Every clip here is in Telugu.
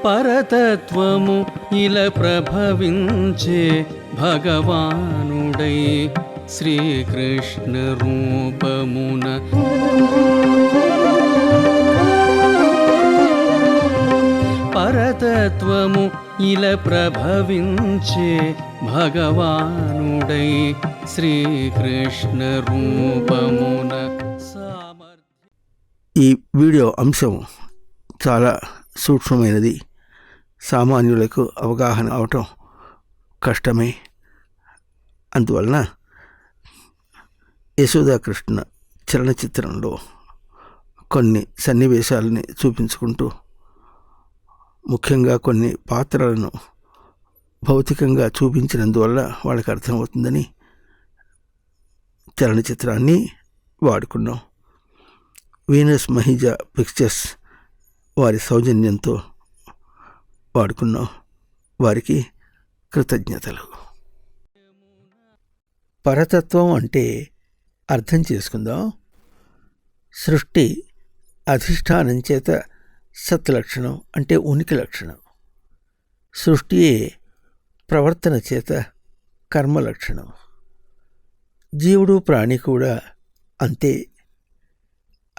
పరతత్వము ఇలా ప్రభవించే భగవానుడై శ్రీకృష్ణ రూపమున పరతత్వము ఇలా ప్రభవించే భగవానుడై శ్రీకృష్ణ రూపమున ఈ వీడియో అంశం చాలా సూక్ష్మమైనది. సామాన్యులకు అవగాహన అవటం కష్టమే. అందువలన యశోదాకృష్ణ చలనచిత్రంలో కొన్ని సన్నివేశాలని చూపించుకుంటూ, ముఖ్యంగా కొన్ని పాత్రలను భౌతికంగా చూపించినందువల్ల వాళ్ళకి అర్థమవుతుందని చలనచిత్రాన్ని వాడుకున్నాం. వీనస్ మహిజా పిక్చర్స్ వారి సౌజన్యంతో వాడుకున్నాం. వారికి కృతజ్ఞతలు. పరతత్వం అంటే అర్థం చేసుకుందాం. సృష్టి అధిష్టానం చేత సత్ లక్షణం అంటే ఉనికి లక్షణం. సృష్టియే ప్రవర్తన చేత కర్మ లక్షణం. జీవుడు ప్రాణి కూడా అంతే.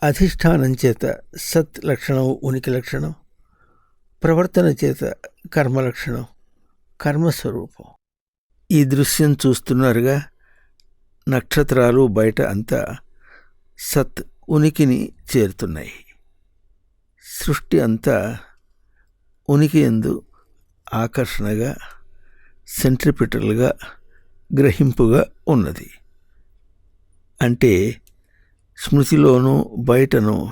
అధిష్టానం చేత సత్ లక్షణం ఉనికి లక్షణం, ప్రవర్తన చేత కర్మ లక్షణం కర్మస్వరూపం. ఈ దృశ్యం చూస్తున్నారుగా. నక్షత్రాలు బయట అంతా సత్ ఉనికిని చేరుతున్నాయి. సృష్టి అంతా ఉనికి యందు ఆకర్షణగా, సెంట్రిపిటల్గా, గ్రహింపుగా ఉన్నది. అంటే స్మృతిలోనూ బయటను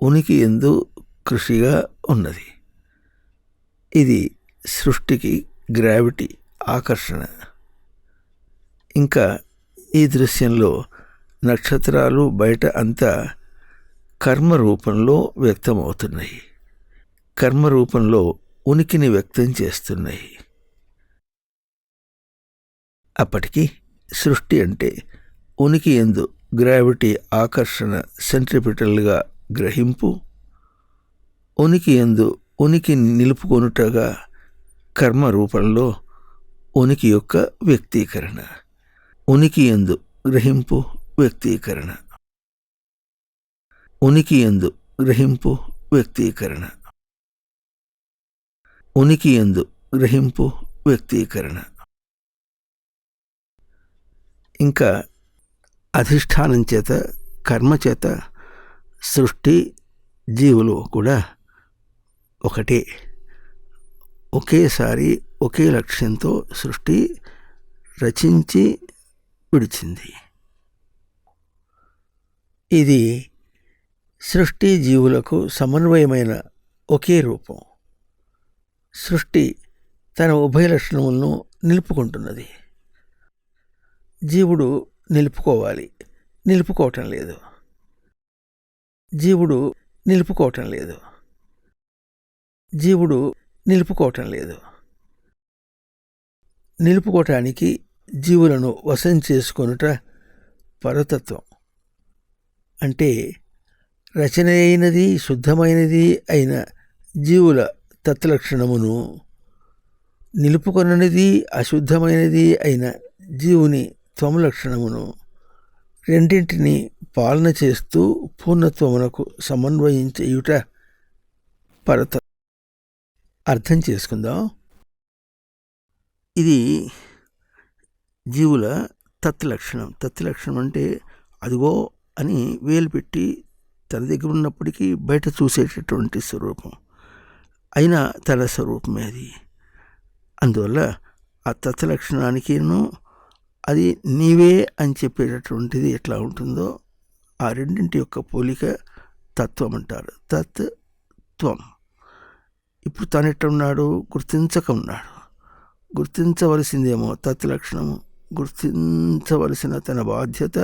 ఉనికి యందు కృషిగా ఉన్నది. ఇది సృష్టికి గ్రావిటీ, ఆకర్షణ. ఇంకా ఈ దృశ్యంలో నక్షత్రాలు బయట అంతా కర్మ రూపంలో వ్యక్తమవుతున్నాయి. కర్మ రూపంలో ఉనికిని వ్యక్తం చేస్తున్నాయి. అప్పటికి సృష్టి అంటే ఉనికి యందు గ్రావిటీ, ఆకర్షణ, సెంట్రిపిటల్గా గ్రహింపు, ఉనికి యందు ఉనికిని నిలుపుకొనుటగా కర్మ రూపంలో ఉనికి యొక్క వ్యక్తీకరణ. ఉనికి యందు గ్రహింపు, వ్యక్తీకరణ. ఉనికి యందు గ్రహింపు, వ్యక్తీకరణ. ఉనికి యందు గ్రహింపు, వ్యక్తీకరణ. ఇంకా అధిష్టానం చేత కర్మ చేత సృష్టి జీవులు కూడా ఒకటే. ఒకేసారి ఒకే లక్ష్యంతో సృష్టి రచించి విడిచింది. ఇది సృష్టి జీవులకు సమన్వయమైన ఒకే రూపం. సృష్టి తన ఉభయ లక్షణములను నిలుపుకుంటున్నది. జీవుడు నిలుపుకోవాలి, నిలుపుకోవటం లేదు. జీవుడు నిలుపుకోవటం లేదు. జీవుడు నిలుపుకోవటం లేదు. నిలుపుకోవటానికి జీవులను వశం చేసుకొనుట పరతత్వం. అంటే రచన అయినది, శుద్ధమైనది అయిన జీవుల తత్లక్షణమును, నిలుపుకొననిది, అశుద్ధమైనది అయిన జీవుని త్వమలక్షణమును రెండింటినీ పాలన చేస్తూ పూర్ణత్వమునకు సమన్వయించేయుట పరతత్వం. అర్థం చేసుకుందాం. ఇది జీవుల తత్లక్షణం. తత్లక్షణం అంటే అదిగో అని వేలు పెట్టి తన దగ్గర ఉన్నప్పటికీ బయట చూసేటటువంటి స్వరూపం అయినా తన స్వరూపమే అది. అందువల్ల ఆ తత్లక్షణానికిను అది నీవే అని చెప్పేటటువంటిది ఎట్లా ఉంటుందో ఆ రెండింటి యొక్క పోలిక తత్వం అంటారు. తత్ త్వం. ఇప్పుడు తను ఎట్లా ఉన్నాడు? గుర్తించక ఉన్నాడు. గుర్తించవలసిందేమో తత్లక్షణము, గుర్తించవలసిన తన బాధ్యత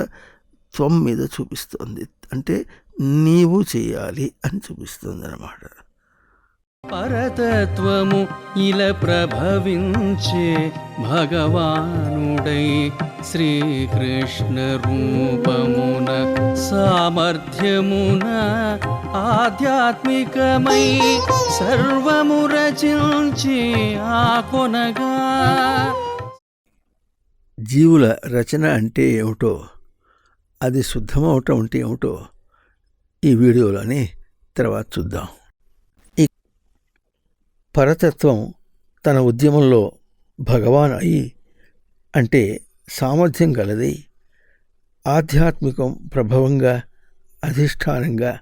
త్వం మీద చూపిస్తుంది. అంటే నీవు చేయాలి అని చూపిస్తుంది అన్నమాట. పరతత్వము ఇలా ప్రభవించే భగవానుడై శ్రీకృష్ణ రూపమున సామర్థ్యమున ఆధ్యాత్మికమై సర్వము రచించి ఆకొనగా. జీవుల రచన అంటే ఏమిటో, అది శుద్ధమవటం అంటే ఏమిటో ఈ వీడియోలోని తర్వాత చూద్దాం. ఈ పరతత్వం తన ఉద్యమంలో భగవాన్ అయి అంటే సామర్థ్యం గలది, ఆధ్యాత్మికం ప్రభవంగా అధిష్టానంగా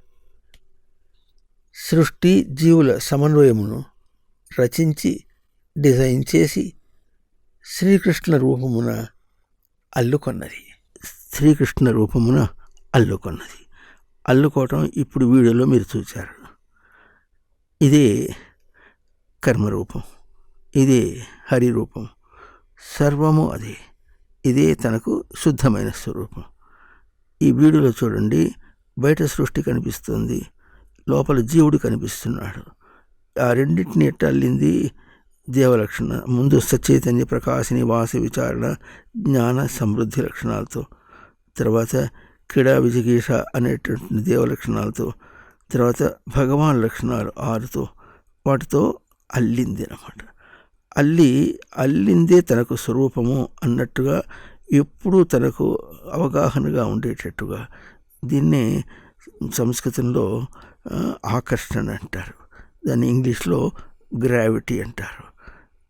సృష్టి జీవుల సమన్వయమును రచించి డిజైన్ చేసి శ్రీకృష్ణ రూపమున అల్లుకొన్నది. శ్రీకృష్ణ రూపమున అల్లుకొన్నది. అల్లుకోవటం ఇప్పుడు వీడియోలో మీరు చూశారు. ఇదే కర్మరూపం, ఇదే హరిరూపం, సర్వము అదే. ఇదే తనకు శుద్ధమైన స్వరూపం. ఈ వీడియోలో చూడండి, బయట సృష్టి కనిపిస్తుంది, లోపల జీవుడు కనిపిస్తున్నాడు. ఆ రెండింటిని ఎట్ట అల్లింది దేవలక్షణ. ముందు సచైతన్య ప్రకాశిని వాస విచారణ జ్ఞాన సమృద్ధి లక్షణాలతో, తర్వాత క్రీడా విజిగీష అనేటువంటి దేవలక్షణాలతో, తర్వాత భగవాన్ లక్షణాలు 6తో, వాటితో అల్లింది అన్నమాట. అల్లిందే తనకు స్వరూపము అన్నట్టుగా ఎప్పుడూ తనకు అవగాహనగా ఉండేటట్టుగా. దీన్నే సంస్కృతంలో ఆకర్షణ అంటారు, దాన్ని ఇంగ్లీష్లో గ్రావిటీ అంటారు.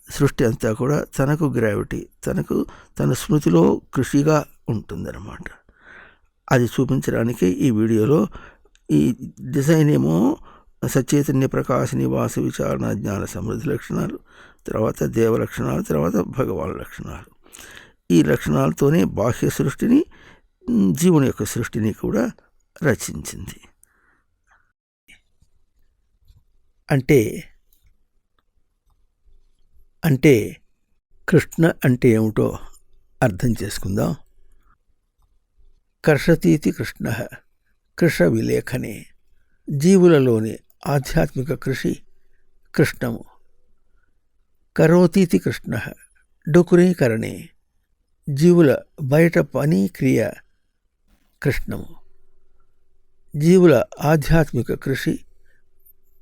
సృష్టి అంతా కూడా తనకు గ్రావిటీ, తనకు తన స్మృతిలో కృషిగా ఉంటుందన్నమాట. అది చూపించడానికి ఈ వీడియోలో ఈ డిజైన్ ఏమో సచైతన్య ప్రకాశిని వాస విచారణ జ్ఞాన సమృద్ధి లక్షణాలు, తర్వాత దేవ లక్షణాలు, తర్వాత భగవాన్ లక్షణాలు. ఈ లక్షణాలతోనే బాహ్య సృష్టిని, జీవుని యొక్క సృష్టిని కూడా రచించింది. అంటే కృష్ణ అంటే ఏమిటో అర్థం చేసుకుందాం. కర్షతీతి కృష్ణ కృష విలేఖనే. జీవులలోని ఆధ్యాత్మిక కృషి కృష్ణము. కరోతీతి కృష్ణ డుకురీకరణే. జీవుల బయట పని క్రియ కృష్ణము. జీవుల ఆధ్యాత్మిక కృషి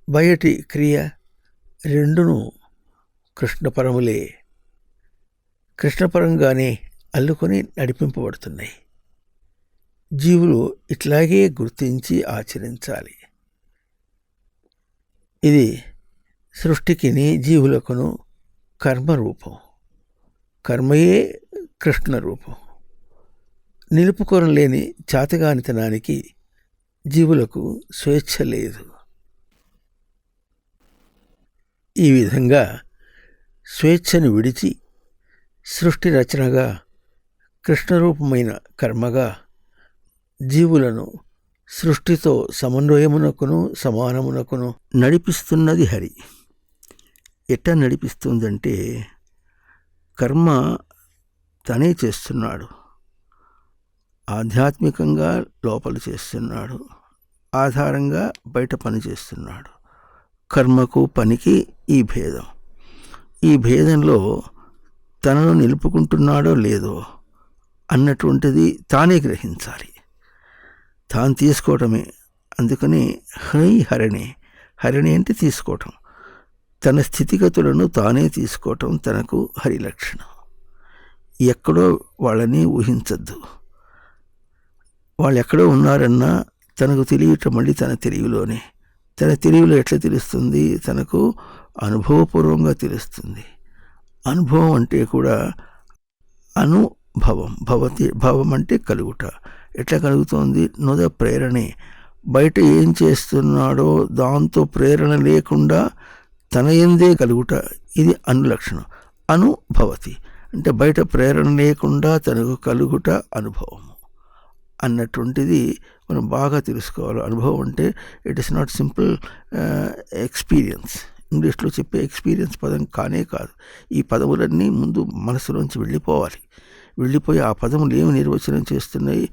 బయటి క్రియ రెండును కృష్ణపరములే. కృష్ణపరంగానే అల్లుకొని నడిపింపబడుతున్నాయి. జీవులు ఇట్లాగే గుర్తించి ఆచరించాలి. ఇది సృష్టికిని జీవులకును కర్మరూపం. కర్మయే కృష్ణ రూపం. నిలుపుకొనలేని చాతగానితనానికి జీవులకు స్వేచ్ఛ లేదు. ఈ విధంగా స్వేచ్ఛను విడిచి సృష్టి రచనగా, కృష్ణరూపమైన కర్మగా జీవులను సృష్టితో సమన్వయమునకును సమానమునకును నడిపిస్తున్నది హరి. ఎట్టా నడిపిస్తుందంటే, కర్మ తనే చేస్తున్నాడు, ఆధ్యాత్మికంగా లోపల చేస్తున్నాడు, ఆధారంగా బయట పని చేస్తున్నాడు. కర్మకు పనికి ఈ భేదం. ఈ భేదంలో తనను నిలుపుకుంటున్నాడో లేదో అన్నటువంటిది తానే గ్రహించాలి, తాను తీసుకోవటమే. అందుకని హరిణి అంటే తీసుకోవటం. తన స్థితిగతులను తానే తీసుకోవటం తనకు హరి లక్షణం. ఎక్కడో వాళ్ళని ఊహించద్దు. వాళ్ళు ఎక్కడో ఉన్నారన్నా తనకు తెలియటం మళ్ళీ తన తెలివిలోనే. తన తెలివిలో ఎట్లా తెలుస్తుంది? తనకు అనుభవపూర్వంగా తెలుస్తుంది. అనుభవం అంటే కూడా అనుభవం. భావం అంటే కలుగుట. ఎట్లా కలుగుతోంది? నుద ప్రేరణే. బయట ఏం చేస్తున్నాడో దాంతో ప్రేరణ లేకుండా తన యందే కలుగుట, ఇది అనులక్షణం. అనుభవతి అంటే బయట ప్రేరణ లేకుండా తనకు కలుగుట అనుభవము అన్నటువంటిది మనం బాగా తెలుసుకోవాలి. అనుభవం అంటే it is not simple experience. ఇంగ్లీష్లో చెప్పే ఎక్స్పీరియన్స్ పదం కానే కాదు. ఈ పదములన్నీ ముందు మనసులోంచి వెళ్ళిపోయి ఆ పదములు ఏమి నిర్వచనం చేస్తున్నాయి?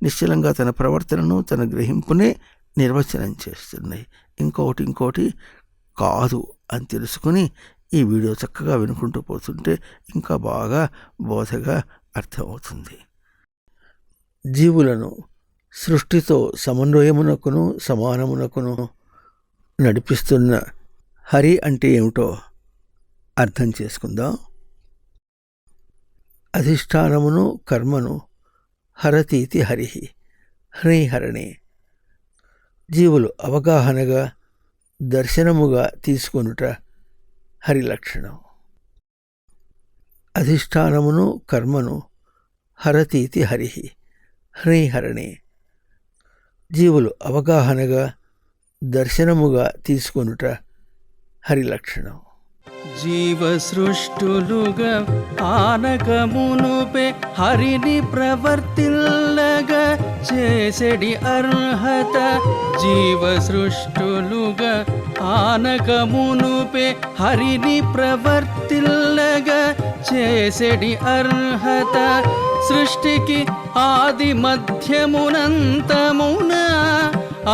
నిశ్చలంగా తన ప్రవర్తనను, తన గ్రహింపునే నిర్వచనం చేస్తున్నాయి. ఇంకోటి కాదు అని తెలుసుకుని ఈ వీడియో చక్కగా వినుకుంటూ పోతుంటే ఇంకా బాగా బోధగా అర్థమవుతుంది. జీవులను సృష్టితో సమన్వయమునకును సమానమునకును నడిపిస్తున్న హరి అంటే ఏమిటో అర్థం చేసుకుందాం. అధిష్టానమును కర్మను హరతీతి హరి, హరిహరణే. జీవులు అవగాహనగా దర్శనముగా తీసుకొనుట హరి లక్షణం. అధిష్టానమును కర్మను హరతీతి హరి, హరిహరణే. జీవులు అవగాహనగా దర్శనముగా తీసుకొనుట హరి లక్షణం. జీవ సృష్టులుగా ఆనకమునుపే హరిని ప్రవర్తిల్లగా చేసెడి అర్హత. జీవ సృష్టులుగా ఆనకమునుపే హరిని ప్రవర్తిల్లగా చేసెడి అర్హత. సృష్టికి ఆది మధ్యమునంతమున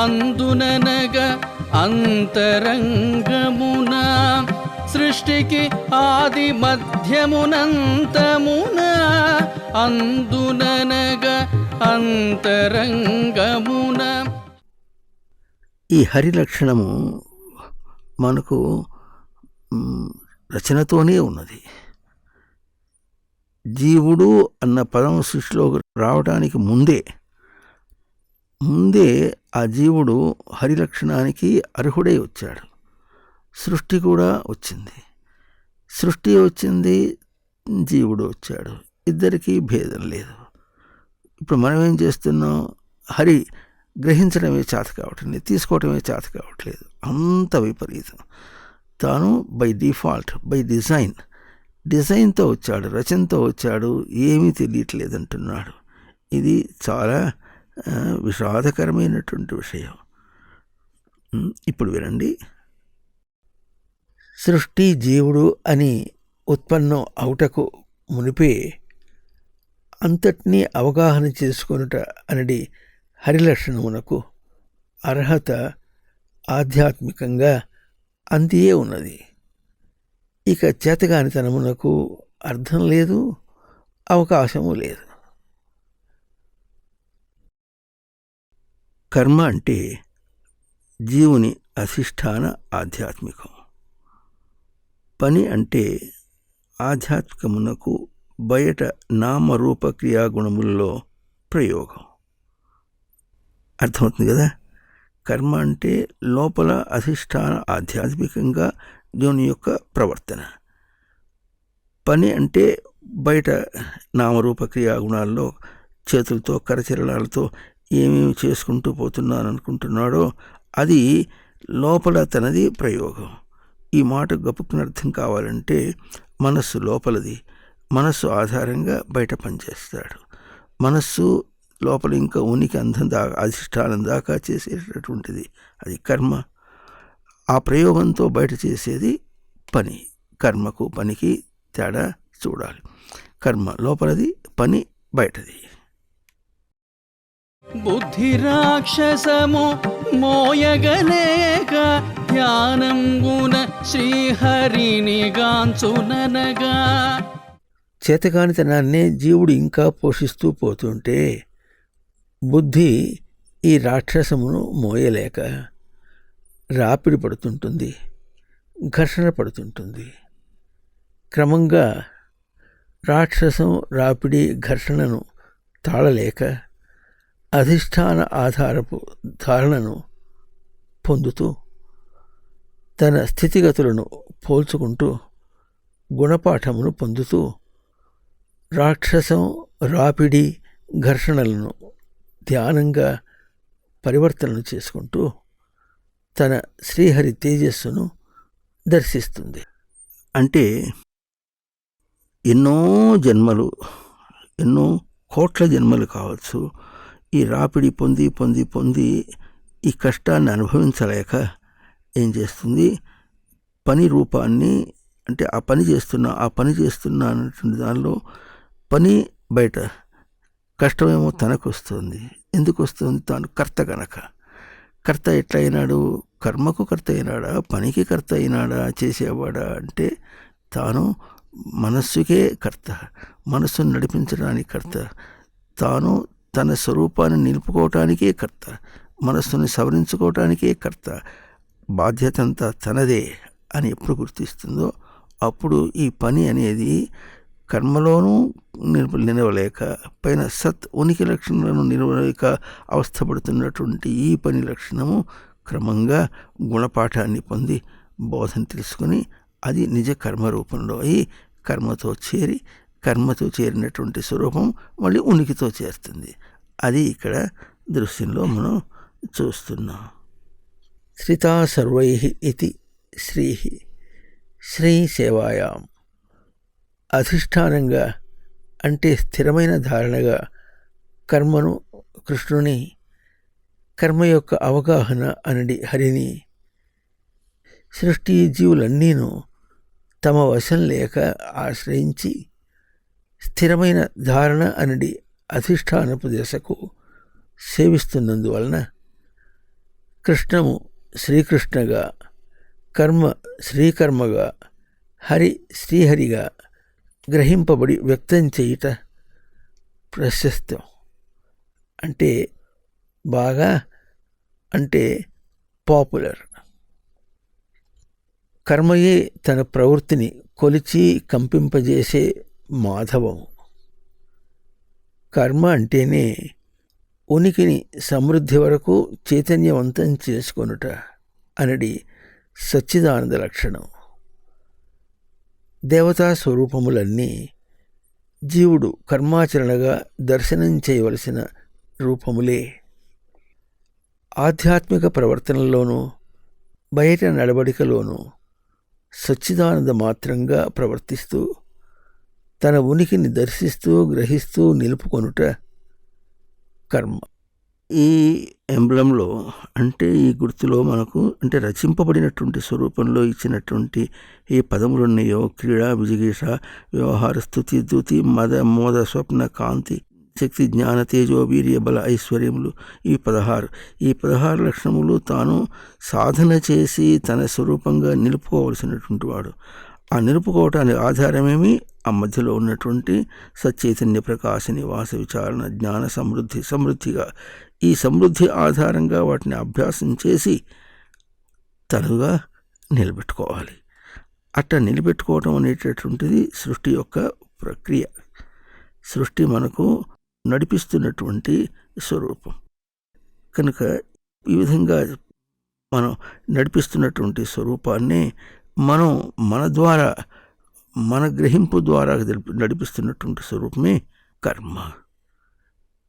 అందుననగా అంతరంగమున. సృష్టికి ఆది మధ్యమునంతమున అందుననగా అంతరంగమున. ఈ హరి లక్షణము మనకు రచనతోనే ఉన్నది. జీవుడు అన్న పదం సృష్టిలో రావడానికి ముందే ఆ జీవుడు హరి లక్షణానికి అర్హుడై వచ్చాడు. సృష్టి కూడా వచ్చింది, సృష్టి వచ్చింది, జీవుడు వచ్చాడు. ఇద్దరికీ భేదం లేదు. ఇప్పుడు మనం ఏం చేస్తున్నాం? హరి గ్రహించడమే చేత కావట్లేదు, తీసుకోవటమే చేత కావట్లేదు. అంత విపరీతం. తాను బై డిఫాల్ట్, బై డిజైన్తో వచ్చాడు, రచనతో వచ్చాడు, ఏమీ తెలియట్లేదు అంటున్నాడు. ఇది చాలా విషాదకరమైనటువంటి విషయం. ఇప్పుడు వినండి. సృష్టి జీవుడు అని ఉత్పన్నం అవుటకు మునిపే అంతటినీ అవగాహన చేసుకొనుట అనడి హరిలక్షణమునకు అర్హత ఆధ్యాత్మికంగా అంతియే ఉన్నది. ఇక చేతగానితనమునకు అర్థం లేదు, అవకాశము లేదు. కర్మ అంటే జీవుని అధిష్టాన ఆధ్యాత్మికం. పని అంటే ఆధ్యాత్మికమునకు బయట నామరూప క్రియాగుణములలో ప్రయోగం. అర్థమవుతుంది కదా? కర్మ అంటే లోపల అధిష్టాన ఆధ్యాత్మికంగా దేవుని యొక్క ప్రవర్తన. పని అంటే బయట నామరూప క్రియాగుణాల్లో చేతులతో కరచరణాలతో ఏమేమి చేసుకుంటూ పోతున్నాను అనుకుంటున్నాడో అది లోపల తనది ప్రయోగం. ఈ మాట గొప్పకుని అర్థం కావాలంటే మనస్సు లోపలది, మనస్సు ఆధారంగా బయట పనిచేస్తాడు. మనస్సు లోపల ఇంకా ఉనికి అందం దాకా అధిష్టానం దాకా చేసేటటువంటిది అది కర్మ. ఆ ప్రయోగంతో బయట చేసేది పని. కర్మకు పనికి తేడా చూడాలి. కర్మ లోపలది, పని బయటది. బుద్ధి రాక్షసము మోయగలేక ధ్యానంగున శ్రీహరిని గాంచుననగా. చేతకానితనాన్నే జీవుడు ఇంకా పోషిస్తూ పోతుంటే బుద్ధి ఈ రాక్షసమును మోయలేక రాపిడి పడుతుంటుంది, ఘర్షణ పడుతుంటుంది. క్రమంగా రాక్షసం రాపిడి ఘర్షణను తాళలేక అధిష్టాన ఆధారపు ధారణను పొందుతూ తన స్థితిగతులను పోల్చుకుంటూ గుణపాఠమును పొందుతూ రాక్షసం రాపిడి ఘర్షణలను ధ్యానంగా పరివర్తనను చేసుకుంటూ తన శ్రీహరి తేజస్సును దర్శిస్తుంది. అంటే ఎన్నో జన్మలు, ఎన్నో కోట్ల జన్మలు కావచ్చు, ఈ రాపిడి పొంది పొంది పొంది ఈ కష్టాన్ని అనుభవించలేక ఏం చేస్తుంది? పని రూపాన్ని, అంటే ఆ పని చేస్తున్నా అన్నటువంటి దానిలో పని బయట, కష్టమేమో తనకు వస్తుంది. ఎందుకు వస్తుంది? తాను కర్త కనుక. కర్త ఎట్లయినాడు? కర్మకు కర్త అయినాడా, పనికి కర్త అయినాడా, చేసేవాడా అంటే తాను మనస్సుకే కర్త, మనస్సును నడిపించడానికి కర్త, తాను తన స్వరూపాన్ని నిలుపుకోవటానికే కర్త, మనస్సుని సవరించుకోవటానికే కర్త, బాధ్యత అంతా తనదే అని ఎప్పుడు గుర్తిస్తుందో అప్పుడు ఈ పని అనేది కర్మలోనూ నిలవలేక పైన సత్ ఉనికి లక్షణాలను నిలవలేక అవస్థపడుతున్నటువంటి ఈ పని లక్షణము క్రమంగా గుణపాఠాన్ని పొంది బోధన తెలుసుకుని అది నిజ కర్మ రూపంలో అయి కర్మతో చేరినటువంటి స్వరూపం మళ్ళీ ఉనికితో చేరుతుంది. అది ఇక్కడ దృశ్యంలో మనం చూస్తున్నాం. శ్రితా సర్వై ఇది శ్రీ శ్రీ సేవాయాం అధిష్టానంగా అంటే స్థిరమైన ధారణగా కర్మను కృష్ణుని, కర్మ యొక్క అవగాహన అనడి హరిని, సృష్టి జీవులన్నీను తమ వశం లేక ఆశ్రయించి స్థిరమైన ధారణ అనడి అధిష్టానపు దశకు సేవిస్తున్నందువలన కృష్ణము శ్రీకృష్ణగా, కర్మ శ్రీకర్మగా, హరి శ్రీహరిగా గ్రహింపబడి వ్యక్తం చేయుట ప్రశస్తం. అంటే బాగా, అంటే పాపులర్. కర్మయే తన ప్రవృత్తిని కొలిచి కంపింపజేసే మాధవము. కర్మ అంటేనే ఉనికిని సమృద్ధి వరకు చైతన్యవంతం చేసుకొనుట అనడి సచ్చిదానంద లక్షణం. దేవతా స్వరూపములన్నీ జీవుడు కర్మాచరణగా దర్శనం చేయవలసిన రూపములే. ఆధ్యాత్మిక ప్రవర్తనలోనూ బయట నడవడికలోనూ సచ్చిదానంద మాత్రంగా ప్రవర్తిస్తూ తన ఉనికిని దర్శిస్తూ గ్రహిస్తూ నిలుపుకొనుట కర్మ. ఈ ఎంబ్లంలో అంటే ఈ గుర్తులో మనకు అంటే రచింపబడినటువంటి స్వరూపంలో ఇచ్చినటువంటి ఏ పదములు ఉన్నాయో క్రీడ, విజిగీష, వ్యవహార, స్థుతి, ధృతి, మద, మోద, స్వప్న, కాంతి, శక్తి, జ్ఞాన, తేజో, వీర్య, బల, ఐశ్వర్యములు, ఈ 16 లక్షణములు తాను సాధన చేసి తన స్వరూపంగా నిలుపుకోవలసినటువంటి వాడు. ఆ నిలుపుకోవటానికి ఆధారమేమి? ఆ మధ్యలో ఉన్నటువంటి సచ్చైతన్య ప్రకాశ నివాస విచారణ జ్ఞాన సమృద్ధిగా ఈ సమృద్ధి ఆధారంగా వాటిని అభ్యాసం చేసి తనుగా నిలబెట్టుకోవాలి. అట్లా నిలబెట్టుకోవటం అనేటటువంటిది సృష్టి యొక్క ప్రక్రియ. సృష్టి మనకు నడిపిస్తున్నటువంటి స్వరూపం కనుక ఈ విధంగా మనం నడిపిస్తున్నటువంటి స్వరూపాన్ని మనం మన ద్వారా, మన గ్రహింపు ద్వారా నడిపిస్తున్నటువంటి స్వరూపమే కర్మ.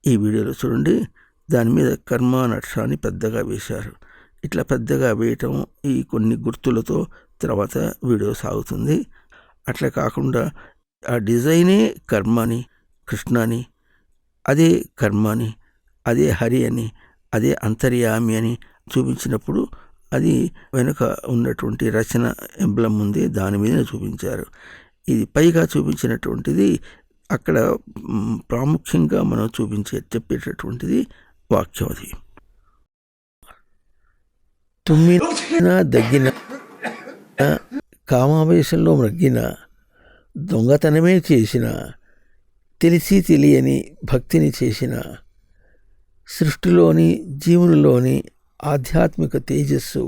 ఈ వీడియోలో చూడండి, దాని మీద కర్మ నక్షాన్ని పెద్దగా వేశారు. ఇట్లా పెద్దగా వేయటం ఈ కొన్ని గుర్తులతో తర్వాత వీడియో సాగుతుంది. అట్లా కాకుండా ఆ డిజైనే కర్మని, కృష్ణని, అదే కర్మని, అదే హరి అని, అదే అంతర్యామి అని చూపించినప్పుడు అది వెనుక ఉన్నటువంటి రచన ఎంబ్లం ఉంది, దాని మీద చూపించారు. ఇది పైగా చూపించినటువంటిది అక్కడ ప్రాముఖ్యంగా మనం చెప్పేటటువంటిది వాక్యం. అది తుమ్మిన, దగ్గిన, కామావేశంలో మ్రగ్గిన, దొంగతనమే చేసిన, తెలిసి తెలియని భక్తిని చేసిన, సృష్టిలోని జీవునిలోని ఆధ్యాత్మిక తేజస్సు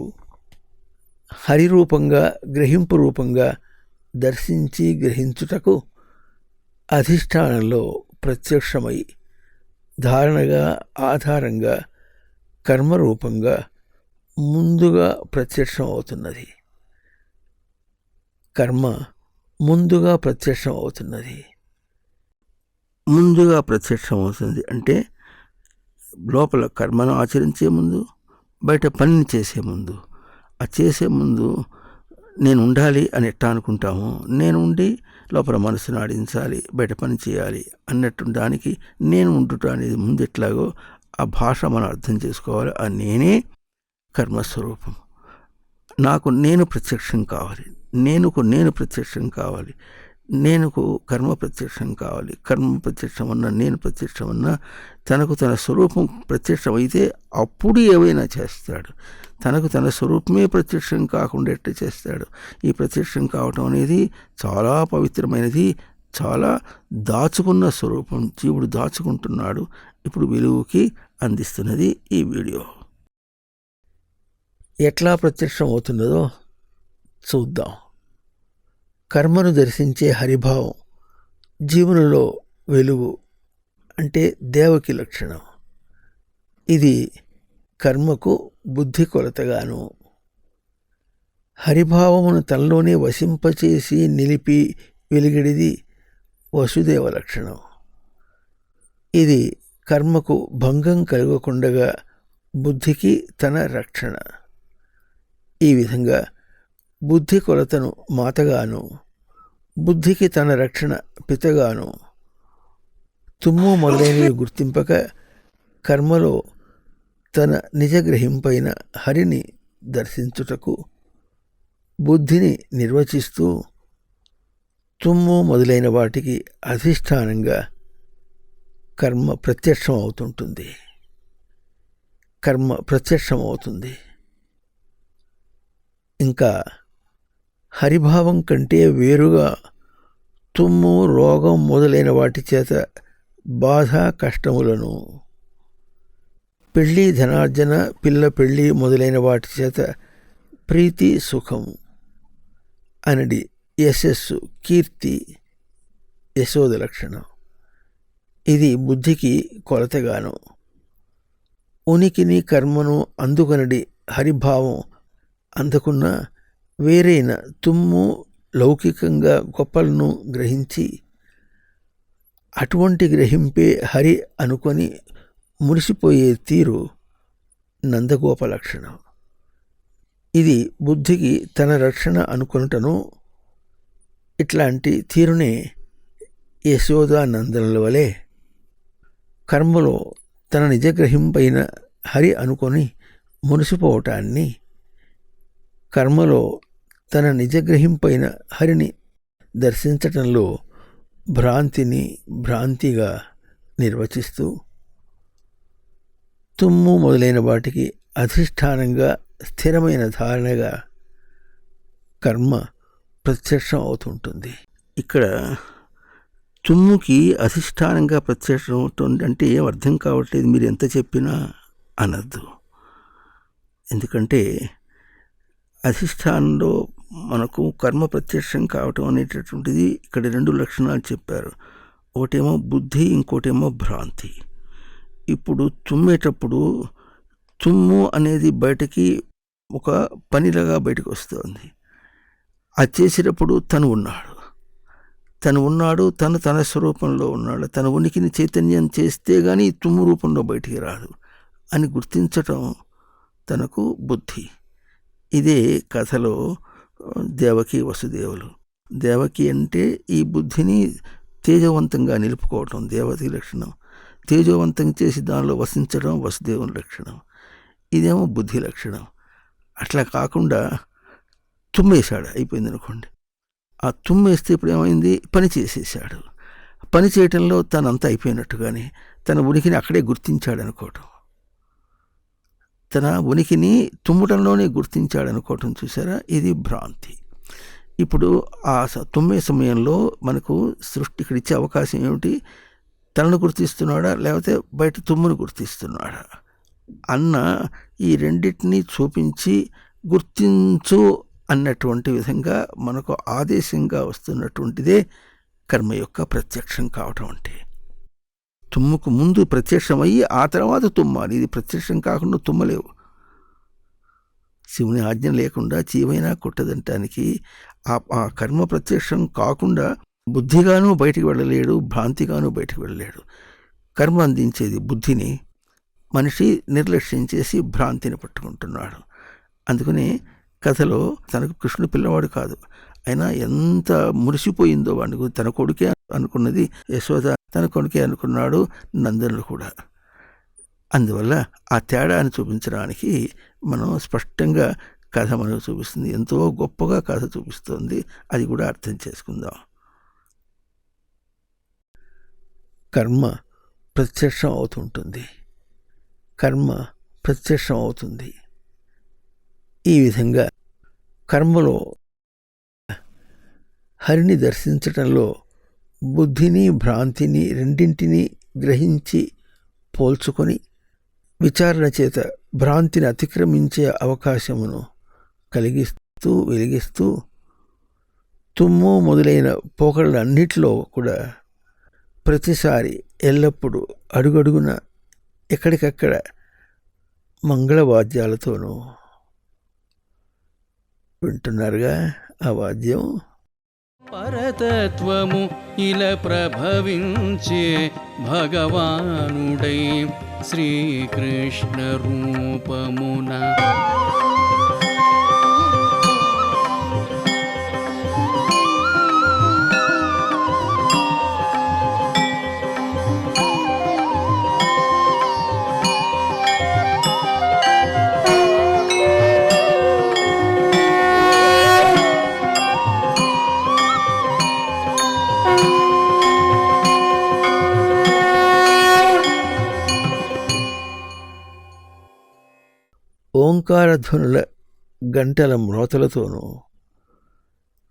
హరిరూపంగా గ్రహింపు రూపంగా దర్శించి గ్రహించుటకు అధిష్టానంలో ప్రత్యక్షమై ధారణగా ఆధారంగా కర్మరూపంగా ముందుగా ప్రత్యక్షం అవుతున్నది. కర్మ ముందుగా ప్రత్యక్షం అవుతున్నది. ముందుగా ప్రత్యక్షం అవుతుంది అంటే లోపల కర్మను ఆచరించే ముందు, బయట పనిని చేసే ముందు. ఆ చేసే ముందు నేను ఉండాలి అని ఎట్టా అనుకుంటాము, నేను ఉండి లోపల మనసును ఆడించాలి, బయట పని చేయాలి అన్నట్టు దానికి నేను ఉండుట అనేది ముందు ఎట్లాగో ఆ భాష మనం అర్థం చేసుకోవాలి. ఆ నేనే కర్మస్వరూపం. నాకు నేను ప్రత్యక్షం కావాలి, నేను ప్రత్యక్షం కావాలి. నేనుకు కర్మ ప్రత్యక్షం కావాలి. కర్మ ప్రత్యక్షం అన్నా నేను ప్రత్యక్షం అన్నా తనకు తన స్వరూపం ప్రత్యక్షం అయితే అప్పుడు ఏవైనా చేస్తాడు. తనకు తన స్వరూపమే ప్రత్యక్షం కాకుండా ఎట్లా చేస్తాడు? ఈ ప్రత్యక్షం కావటం అనేది చాలా పవిత్రమైనది, చాలా దాచుకున్న స్వరూపం. జీవుడు దాచుకుంటున్నాడు. ఇప్పుడు వెలుగుకి అందిస్తున్నది ఈ వీడియో. ఎట్లా ప్రత్యక్షం అవుతున్నదో చూద్దాం. కర్మను దర్శించే హరిభావం జీవునిలో వెలుగు అంటే దేవకి లక్షణం. ఇది కర్మకు బుద్ధి కొలతగాను, హరిభావమును తనలోనే వసింపచేసి నిలిపి వెలిగిడిది వసుదేవ లక్షణం. ఇది కర్మకు భంగం కలగకుండగా బుద్ధికి తన రక్షణ. ఈ విధంగా బుద్ధి కొలతను మాతగాను, బుద్ధికి తన రక్షణ పితగాను, తుమ్ము మొదలైనవి గుర్తింపక కర్మలో తన నిజగ్రహింపైన హరిని దర్శించుటకు బుద్ధిని నిర్వచిస్తూ తుమ్ము మొదలైన వాటికి అధిష్టానంగా కర్మ ప్రత్యక్షం అవుతుంటుంది. కర్మ ప్రత్యక్షం అవుతుంది. ఇంకా హరిభావం కంటే వేరుగా తుమ్ము, రోగం మొదలైన వాటి చేత బాధ కష్టములను, పెళ్ళి ధనార్జన, పిల్ల పెళ్ళి మొదలైన వాటి చేత ప్రీతి సుఖం అనడి యశస్సు, కీర్తి, యశోద లక్షణం. ఇది బుద్ధికి కొలతగాను, ఉనికిని కర్మను అందుకొనడి హరిభావం అందుకున్న వేరైన తుమ్ము లౌకికంగా గొప్పలను గ్రహించి అటువంటి గ్రహింపే హరి అనుకొని మురిసిపోయే తీరు నందగోప లక్షణం. ఇది బుద్ధికి తన రక్షణ అనుకొనుటను, ఇట్లాంటి తీరునే యశోదానందనుల వలె కర్మలో తన నిజగ్రహింపైన హరి అనుకొని మురిసిపోవటాన్ని, కర్మలో తన నిజగ్రహింపైన హరిని దర్శించటంలో భ్రాంతిని భ్రాంతిగా నిర్వచిస్తూ తుమ్ము మొదలైన వాటికి అధిష్టానంగా స్థిరమైన ధారణగా కర్మ ప్రత్యక్షం అవుతుంటుంది. ఇక్కడ తుమ్ముకి అధిష్టానంగా ప్రత్యక్షం అవుతుంది అంటే ఏం అర్థం కావట్లేదు, మీరు ఎంత చెప్పినా అనద్దు. ఎందుకంటే అధిష్టానంలో మనకు కర్మ ప్రత్యక్షం కావటం అనేటటువంటిది ఇక్కడ రెండు లక్షణాలు చెప్పారు. ఒకటేమో బుద్ధి, ఇంకోటేమో భ్రాంతి. ఇప్పుడు తుమ్మేటప్పుడు తుమ్ము అనేది బయటకి ఒక పనిలాగా బయటకు వస్తుంది. అది చేసేటప్పుడు తను ఉన్నాడు, తను తన స్వరూపంలో ఉన్నాడు, తన ఉనికిని చైతన్యం చేస్తే కానీ తుమ్ము రూపంలో బయటికి రాదు అని గుర్తించటం తనకు బుద్ధి. ఇదే కథలో దేవకి వసుదేవులు. దేవకి అంటే ఈ బుద్ధిని తేజవంతంగా నిలుపుకోవటం దేవకి లక్షణం, తేజవంతం చేసి దానిలో వసించడం వసుదేవుని లక్షణం. ఇదేమో బుద్ధి లక్షణం. అట్లా కాకుండా తుమ్మేశాడు, అయిపోయింది అనుకోండి. ఆ తుమ్మేస్తే ఇప్పుడు ఏమైంది, పని చేసేసాడు. పని చేయటంలో తనంతా అయిపోయినట్టుగానే తన ఉనికిని అక్కడే గుర్తించాడు అనుకోవటం, తన ఉనికిని తుమ్మటంలోనే గుర్తించాడు అనుకోవటం చూసారా, ఇది భ్రాంతి. ఇప్పుడు ఆ తుమ్మే సమయంలో మనకు సృష్టి ఇక్కడ ఇచ్చే అవకాశం ఏమిటి, తనను గుర్తిస్తున్నాడా లేకపోతే బయట తుమ్మును గుర్తిస్తున్నాడా అన్న ఈ రెండింటినీ చూపించి గుర్తించు అన్నటువంటి విధంగా మనకు ఆదేశంగా వస్తున్నటువంటిదే కర్మ యొక్క ప్రత్యక్షం కావటం. అంటే తుమ్ముకు ముందు ప్రత్యక్షమయ్యి ఆ తర్వాత తుమ్మాలి. ఇది ప్రత్యక్షం కాకుండా తుమ్మలేవు. శివుని ఆజ్ఞ లేకుండా చీమైనా కుట్టదంటానికి ఆ కర్మ ప్రత్యక్షం కాకుండా బుద్ధిగాను బయటికి వెళ్ళలేడు, భ్రాంతిగాను బయటికి వెళ్ళలేడు. కర్మ అందించేది బుద్ధిని, మనిషి నిర్లక్ష్యం చేసి భ్రాంతిని పట్టుకుంటున్నాడు. అందుకని కథలో తనకు కృష్ణుడు పిల్లవాడు కాదు, అయినా ఎంత మురిసిపోయిందో వాడికి. తన కొడుకే అనుకున్నది యశోద, తన కొడుకే అనుకున్నాడు నందనుడు కూడా. అందువల్ల ఆ తేడాన్ని చూపించడానికి మనం స్పష్టంగా కథ మనకు చూపిస్తుంది. ఎంతో గొప్పగా కథ చూపిస్తుంది. అది కూడా అర్థం చేసుకుందాం. కర్మ ప్రత్యక్షం అవుతుంటుంది. కర్మ ప్రత్యక్షం అవుతుంది. ఈ విధంగా కర్మలో హరిని దర్శించటంలో బుద్ధిని భ్రాంతిని రెండింటినీ గ్రహించి పోల్చుకొని విచారణ చేత భ్రాంతిని అతిక్రమించే అవకాశమును కలిగిస్తూ వెలిగిస్తూ తుమ్ము మొదలైన పోకడలన్నిటిలో కూడా ప్రతిసారి ఎల్లప్పుడూ అడుగడుగున ఎక్కడికక్కడ మంగళవాద్యాలతోనూ వింటున్నారుగా ఆ వాద్యం. పరతత్వము ఇలా ప్రభవించే భగవానుడై శ్రీకృష్ణ రూపమున ఓంకారధ్వనుల గంటల మ్రోతలతోనూ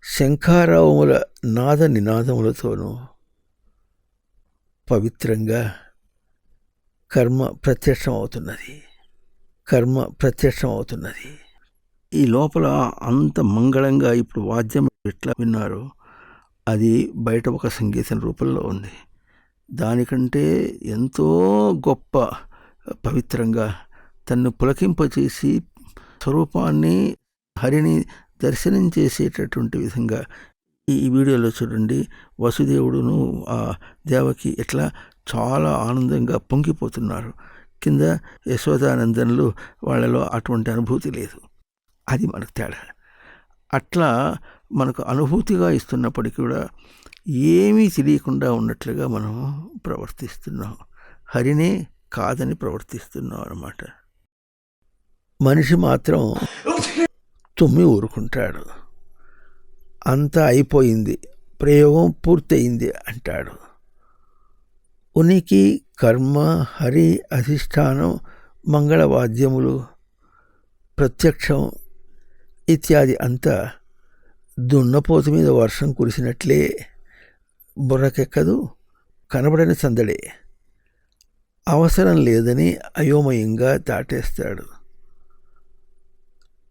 శంఖారావముల నాద నినాదములతోనూ పవిత్రంగా కర్మ ప్రత్యక్షమవుతున్నది. కర్మ ప్రత్యక్షమవుతున్నది. ఈ లోపల అంత మంగళంగా ఇప్పుడు వాద్యం ఎట్లా విన్నారో అది బయట ఒక సంగీతం రూపంలో ఉంది. దానికంటే ఎంతో గొప్ప పవిత్రంగా తన్ను పులకింపచేసి స్వరూపాన్ని హరిని దర్శనం చేసేటటువంటి విధంగా ఈ వీడియోలో చూడండి. వసుదేవుడును ఆ దేవకి ఎట్లా చాలా ఆనందంగా పొంగిపోతున్నారు. కింద యశోదానందనులు వాళ్ళలో అటువంటి అనుభూతి లేదు. అది మనకు తేడా. అట్లా మనకు అనుభూతిగా ఇస్తున్నప్పటికీ కూడా ఏమీ తెలియకుండా ఉన్నట్లుగా మనం ప్రవర్తిస్తున్నాం. హరినే కాదని ప్రవర్తిస్తున్నాం అన్నమాట. మనిషి మాత్రం తుమ్మి ఊరుకుంటాడు. అంతా అయిపోయింది, ప్రయోగం పూర్తయింది అంటాడు. ఉనికి, కర్మ, హరి అధిష్టానం, మంగళవాద్యములు, ప్రత్యక్షం ఇత్యాది అంతా దున్నపోతు మీద వర్షం కురిసినట్లే బుర్రకెక్కదు, కనబడని సందడే. అవసరం లేదని అయోమయంగా దాటేస్తాడు.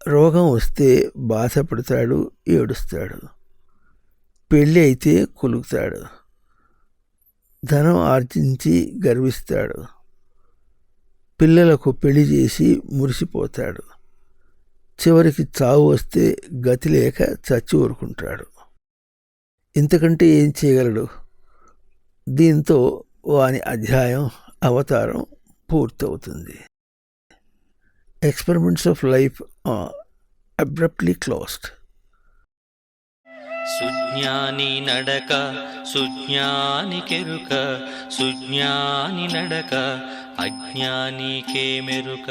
రోగం వస్తే బాధపడతాడు, ఏడుస్తాడు. పెళ్ళి అయితే కులుకుతాడు. ధనం ఆర్జించి గర్విస్తాడు. పిల్లలకు పెళ్లి చేసి మురిసిపోతాడు. చివరికి చావు వస్తే గతి లేక చచ్చి ఊరుకుంటాడు. ఇంతకంటే ఏం చేయగలడు? దీంతో వాని అధ్యాయం, అవతారం పూర్తవుతుంది. Experiments of life are abruptly closed. సుజ్ఞాని నడక సుజ్ఞాని కెరుక, సుజ్ఞాని నడక అజ్ఞానికే మెరుక.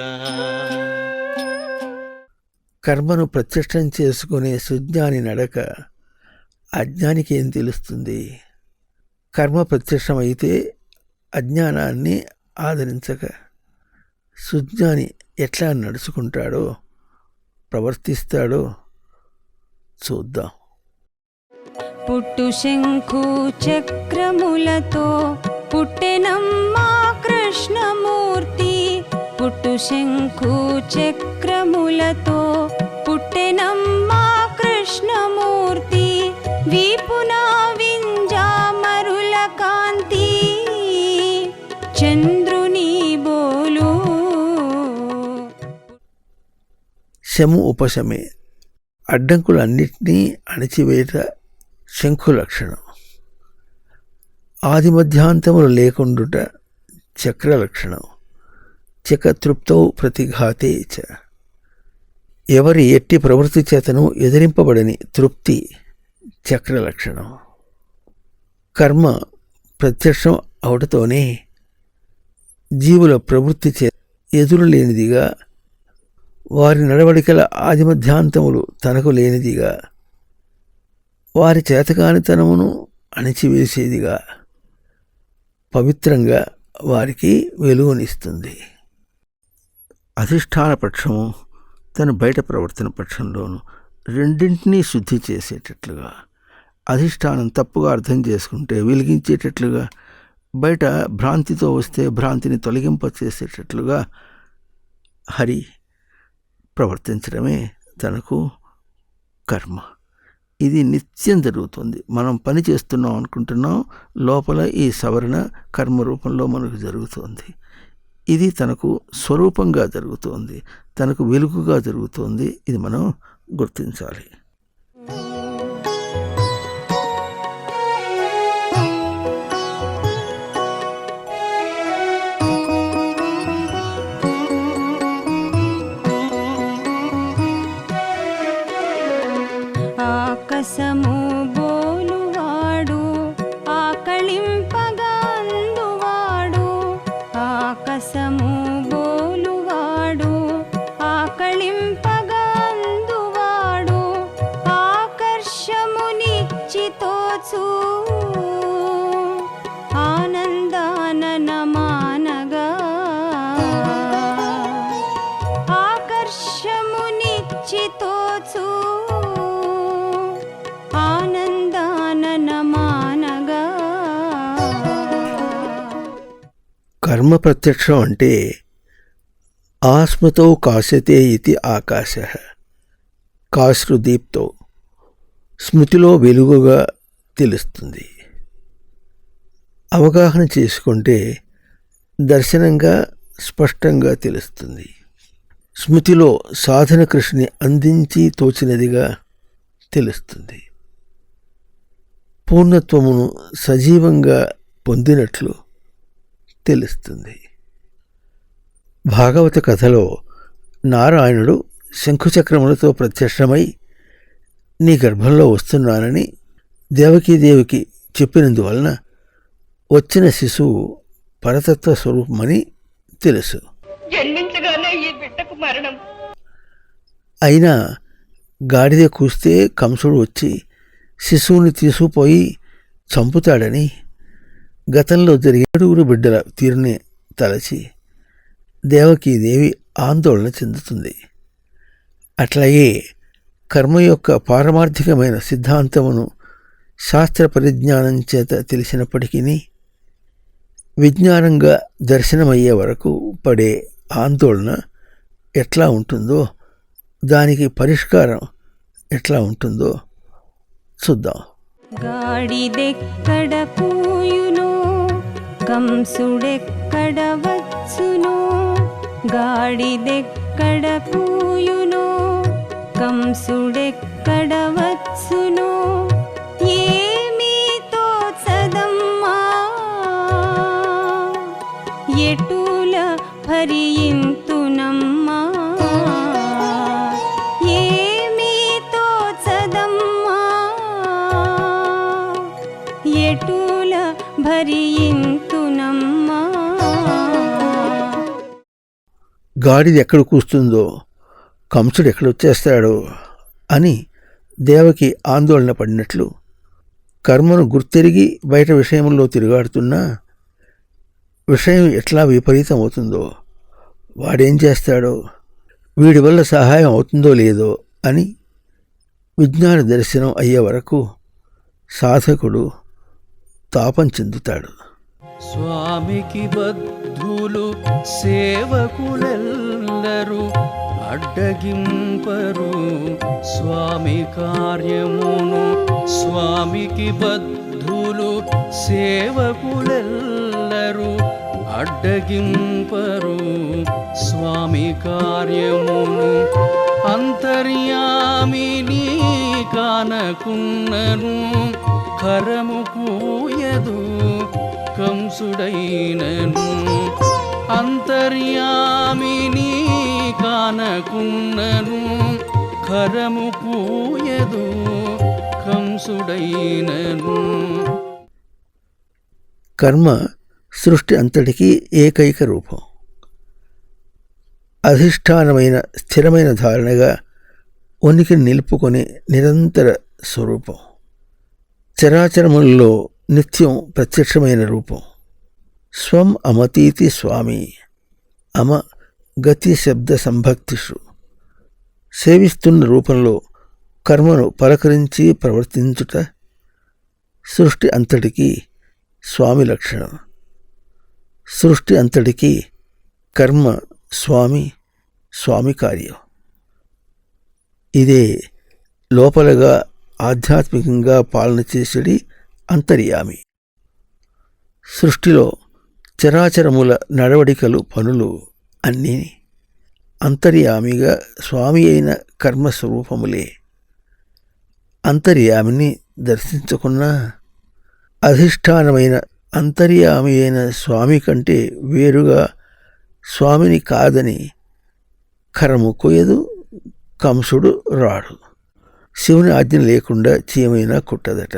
కర్మను ప్రత్యక్షం చేసుకునే సుజ్ఞాని నడక అజ్ఞానికి ఏం తెలుస్తుంది? కర్మ ప్రత్యక్షమైతే అజ్ఞానాన్ని ఆదరించక సుజ్ఞాని ఎట్లా నడుచుకుంటాడో, ప్రవర్తిస్తాడో చూద్దాం. పుట్టు శంఖు చక్రములతో పుట్టెనమ్మా కృష్ణమూర్తి. పుట్టు శంఖు చక్రములతో పుట్టెనమ్మా కృష్ణమూర్తి. వీపున వింజామరుల కాంతి, చంద్రుని బోలు. శము ఉపశమే, అడ్డంకులన్నిటినీ అణిచివేట శంఖు లక్షణం. ఆది మధ్యాంతములు లేకుండుట చక్ర లక్షణం. చకతృప్తౌ ప్రతిఘాతే చ. ఎవరి ఎట్టి ప్రవృత్తి చేతను ఎదిరింపబడని తృప్తి చక్ర లక్షణం. కర్మ ప్రత్యక్షం అవటతోనే జీవుల ప్రవృత్తి చే ఎదురు లేనిదిగా, వారి నడవడికల ఆదిమధ్యాంతములు తనకు లేనిదిగా, వారి చేతకానితనమును అణిచివేసేదిగా, పవిత్రంగా వారికి వెలుగునిస్తుంది. అధిష్టాన పక్షము తన బయట ప్రవర్తన పక్షంలోనూ రెండింటినీ శుద్ధి చేసేటట్లుగా, అధిష్టానం తప్పుగా అర్థం చేసుకుంటే వెలిగించేటట్లుగా, బయట భ్రాంతితో వస్తే భ్రాంతిని తొలగింపచేసేటట్లుగా హరి ప్రవర్తించడమే తనకు కర్మ. ఇది నిత్యం జరుగుతుంది. మనం పని చేస్తున్నాం అనుకుంటున్నాం, లోపల ఈ సవరణ కర్మ రూపంలో మనకు జరుగుతుంది. ఇది తనకు స్వరూపంగా జరుగుతోంది, తనకు వెలుగుగా జరుగుతోంది. ఇది మనం గుర్తించాలి. ఆకాశము బోలువాడు ఆకళింపగా అందువాడు, ఆకాశము బోలువాడు ఆకళింపగా అందువాడు, ఆకర్షమునిచ్చితోచు ఆనందాననమానగా, ఆకర్షమునిచ్చితోచు ఆనందాననమానగా. కర్మ ప్రత్యక్షం అంటే ఆస్మతో కాశతే ఇది ఆకాశ, కాశ్రుదీప్తో స్మృతిలో వెలుగుగా తెలుస్తుంది. అవగాహన చేసుకుంటే దర్శనంగా స్పష్టంగా తెలుస్తుంది. స్మృతిలో సాధన కృషిని అందించి తోచినదిగా తెలుస్తుంది. పూర్ణత్వమును సజీవంగా పొందినట్లు తెలుస్తుంది. భాగవత కథలో నారాయణుడు శంఖుచక్రములతో ప్రత్యక్షమై నీ గర్భంలో వస్తున్నానని దేవకీదేవికి చెప్పినందువలన వచ్చిన శిశువు పరతత్వ స్వరూపమని తెలుసు. జన్మించగానే ఈ బిడ్డకు మరణం. అయినా గాడిద కూస్తే కంసుడు వచ్చి శిశువుని తీసుకుపోయి చంపుతాడని గతంలో జరిగే 7 బిడ్డల తీరుని తలచి దేవకీదేవి ఆందోళన చెందుతుంది. అట్లాగే కర్మ యొక్క పారమార్థికమైన సిద్ధాంతమును శాస్త్ర పరిజ్ఞానం చేత తెలిసినప్పటికీ విజ్ఞానంగా దర్శనమయ్యే వరకు పడే ఆందోళన ఎట్లా ఉంటుందో, దానికి పరిష్కారం ఎట్లా ఉంటుందో చూద్దాం. గాడిదెక్కడ కూయునో కంసుడెక్కడ వచ్చునో, గాడిదెక్కడ కూయునో కంసుడెక్కడ వచ్చునో, ఏమీతో చదమ్మా ఎటుల భరింతునమ్మా, ఏమీతో చదమ్మా ఎటుల భరింతునమ్మా. గాడిద ఎక్కడ కూస్తుందో, కంసుడు ఎక్కడొచ్చేస్తాడో అని దేవకి ఆందోళన పడినట్లు కర్మను గుర్తెరిగి బయట విషయంలో తిరుగాడుతున్నా విషయం ఎట్లా విపరీతం అవుతుందో, వాడేం చేస్తాడో, వీడి వల్ల సహాయం అవుతుందో లేదో అని విజ్ఞాన దర్శనం అయ్యే వరకు సాధకుడు తాపం చెందుతాడు. స్వామికి బద్ధులు సేవకులెల్లరూ అడ్డగింపరు స్వామి కార్యమును, స్వామికి బద్ధులు సేవకులెల్లరూ అడ్డగింపరు స్వామి కార్యమును, అంతర్యామిని కానకున్నను కరము పూయదు కంసుడైనను, అంతర్యామిని కానకున్నను కరము పూయదు కంసుడైనను. కర్మ సృష్టి అంతటికీ ఏకైక రూపం, అధిష్టానమైన స్థిరమైన ధారణగా ఉనికిని నిలుపుకొని నిరంతర స్వరూపం, చరాచరములలో నిత్యం ప్రత్యక్షమైన రూపం. స్వం అమతీతి స్వామి. అమ గతి శబ్ద సంభక్తిషు. సేవిస్తున్న రూపంలో కర్మను పలకరించి ప్రవర్తించుట సృష్టి అంతటికీ స్వామి లక్షణం. సృష్టి అంతటికీ కర్మ స్వామి, స్వామి కార్యం. ఇదే లోపలగా ఆధ్యాత్మికంగా పాలన చేసేది అంతర్యామి. సృష్టిలో చరాచరముల నడవడికలు, పనులు అన్నీ అంతర్యామిగా స్వామి అయిన కర్మస్వరూపములే. అంతర్యామిని దర్శించుకున్న అధిష్టానమైన అంతర్యామి అయిన స్వామి కంటే వేరుగా స్వామిని కాదని కరము కొయ్యదు, కంసుడు రాడు. శివుని ఆజ్ఞ లేకుండా చీమైనా కుట్టదట.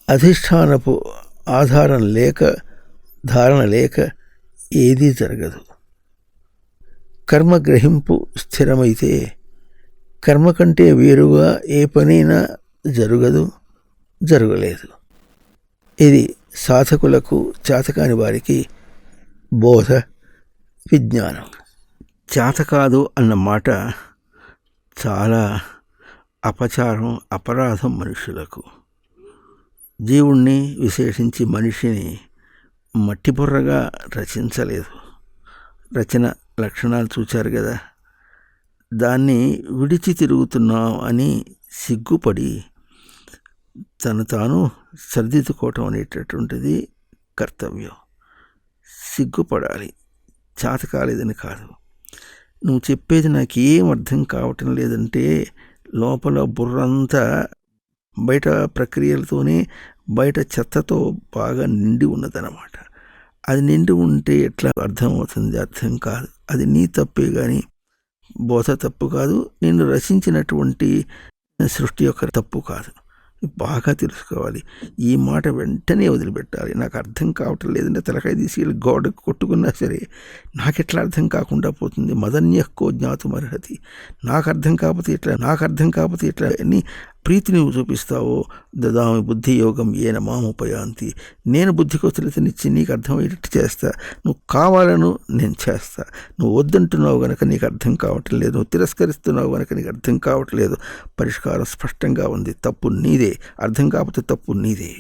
అధిష్టానపు ఆధారం లేక, ధారణ లేక ఏదీ జరగదు. కర్మ గ్రహింపు స్థిరమైతే కర్మ కంటే వేరుగా ఏ పనైనా జరగదు, జరగలేదు. ఇది సాధకులకు, చేతకాని వారికి బోధ, విజ్ఞానం. చేతకాదు అన్న మాట చాలా అపచారం, అపరాధం మనుషులకు. జీవుణ్ణి, విశేషించి మనిషిని మట్టిబుర్రగా రచించలేదు. రచన లక్షణాలు చూచారు కదా. దాన్ని విడిచి తిరుగుతున్నాం అని సిగ్గుపడి తను తాను సరిదిద్దుకోవటం అనేటటువంటిది కర్తవ్యం. సిగ్గుపడాలి, చేత కాలేదని కాదు. నువ్వు చెప్పేది నాకేం అర్థం కావటం లేదంటే లోపల బుర్రంతా బయట ప్రక్రియలతోనే, బయట చెత్తతో బాగా నిండి ఉన్నదన్నమాట. అది నిండి ఉంటే ఎట్లా అర్థం అవుతుంది? అర్థం కాదు. అది నీ తప్పే కానీ బోధ తప్పు కాదు, నిన్ను రచించినటువంటి సృష్టి యొక్క తప్పు కాదు. బాగా తెలుసుకోవాలి. ఈ మాట వెంటనే వదిలిపెట్టాలి. నాకు అర్థం కావటం లేదంటే తలకాయ తీసి గోడకు కొట్టుకున్నా సరే నాకెట్లా అర్థం కాకుండా పోతుంది? మదన్యక్కో జ్ఞాతుమర్హతి. నాకు అర్థం కాకపోతే ఎట్లా అని ప్రీతి నువ్వు చూపిస్తావో దదామి బుద్ధి యోగం ఏన మాముపయాంతి. నేను బుద్ధికొసలితనిచ్చి నీకు అర్థమయ్యేటట్టు చేస్తా. నువ్వు కావాలను నేను చేస్తా. నువ్వు వద్దంటున్నావు గనక నీకు అర్థం కావటం లేదు, నువ్వు తిరస్కరిస్తున్నావు గనక నీకు అర్థం కావట్లేదు. పరిష్కారం స్పష్టంగా ఉంది. తప్పు నీదే, అర్థం కాకపోతే తప్పు నీదే.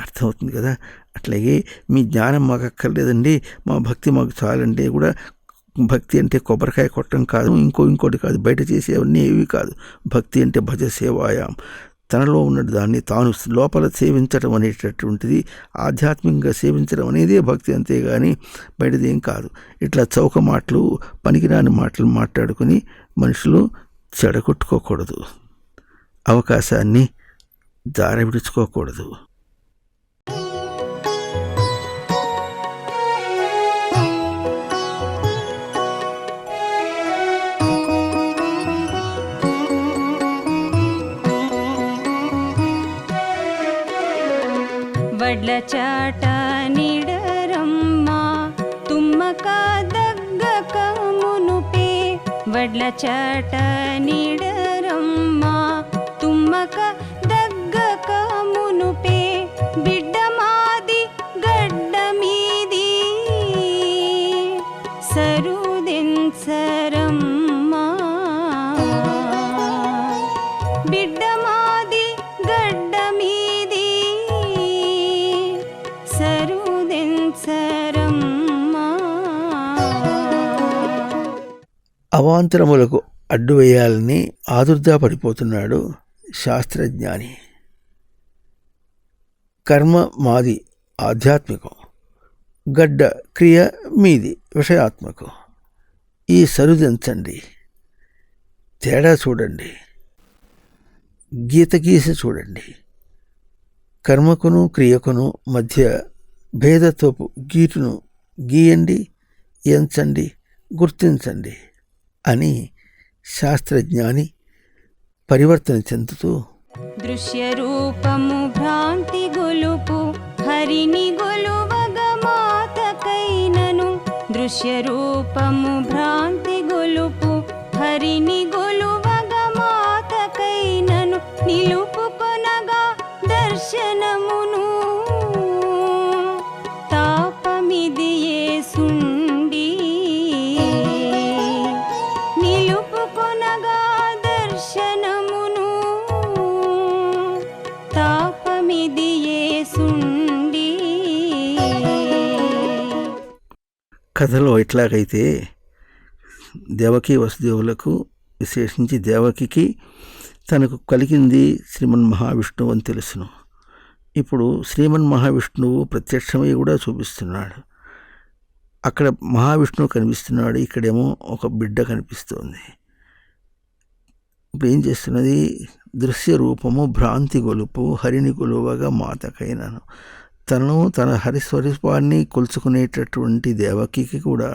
అర్థమవుతుంది కదా. అట్లాగే మీ జ్ఞానం మాకు అక్కర్లేదండి, మా భక్తి మాకు చాలంటే కూడా భక్తి అంటే కొబ్బరికాయ కొట్టడం కాదు, ఇంకోటి కాదు, బయట చేసేవన్నీ ఏవి కాదు. భక్తి అంటే భజ సేవాయాం. తనలో ఉన్న దాన్ని తాను లోపల సేవించడం అనేటటువంటిది, ఆధ్యాత్మికంగా సేవించడం అనేదే భక్తి, అంతేగాని బయటదేం కాదు. ఇట్లా చౌక మాటలు, పనికిరాని మాటలు మాట్లాడుకుని మనుషులు చెడగొట్టుకోకూడదు, అవకాశాన్ని దారి విడుచుకోకూడదు. వడ్ల చాట నిడరమ్మ తుమ్మక దగ్గక మునుపే. వడ్ల చాట నిడరమ్మ తుమ్మక దగ్గక మునుపే. బిడ్డ మాది గడ్డ మీది సరుదెన్సరమ్మా. బిడ్డ మాది గడ్డ మీది సరుదెన్సరమ్మా. అవాంతరములకు అడ్డు వేయాలని ఆదుర్దా పడిపోతున్నాడు శాస్త్రజ్ఞాని. కర్మ మాది ఆధ్యాత్మికం, గడ్డ క్రియ మీది విషయాత్మకం. ఈ సరుదించండి, తేడా చూడండి, గీత గీసి చూడండి. కర్మకును క్రియకును మధ్య భేదత్వపు గీటును గీయండి, ఎంచండి, గుర్తించండి అని శాస్త్రజ్ఞాని పరివర్తన చెందుతూ దృశ్య రూపము భ్రాంతి గొలుపు హరిని గొలువగ మాతకైనను. దృశ్య రూపము భ్రాంతి గొలుపు హరిని గొలువగ మాతకైనను. నిలుపుకొనగా దర్శనమును కథలో ఎట్లాగైతే దేవకీ వసుదేవులకు, విశేషించి దేవకికి తనకు కలిగింది శ్రీమన్ మహావిష్ణువు అని తెలుసును. ఇప్పుడు శ్రీమన్ మహావిష్ణువు ప్రత్యక్షమై కూడా చూపిస్తున్నాడు. అక్కడ మహావిష్ణువు కనిపిస్తున్నాడు, ఇక్కడేమో ఒక బిడ్డ కనిపిస్తోంది. ఇప్పుడు ఏం చేస్తున్నది? దృశ్య రూపము భ్రాంతి గొలుపు హరిని గొలువగా మాతకైనను. తనను తన హరిస్వరూపాన్ని కొలుచుకునేటటువంటి దేవకికి కూడా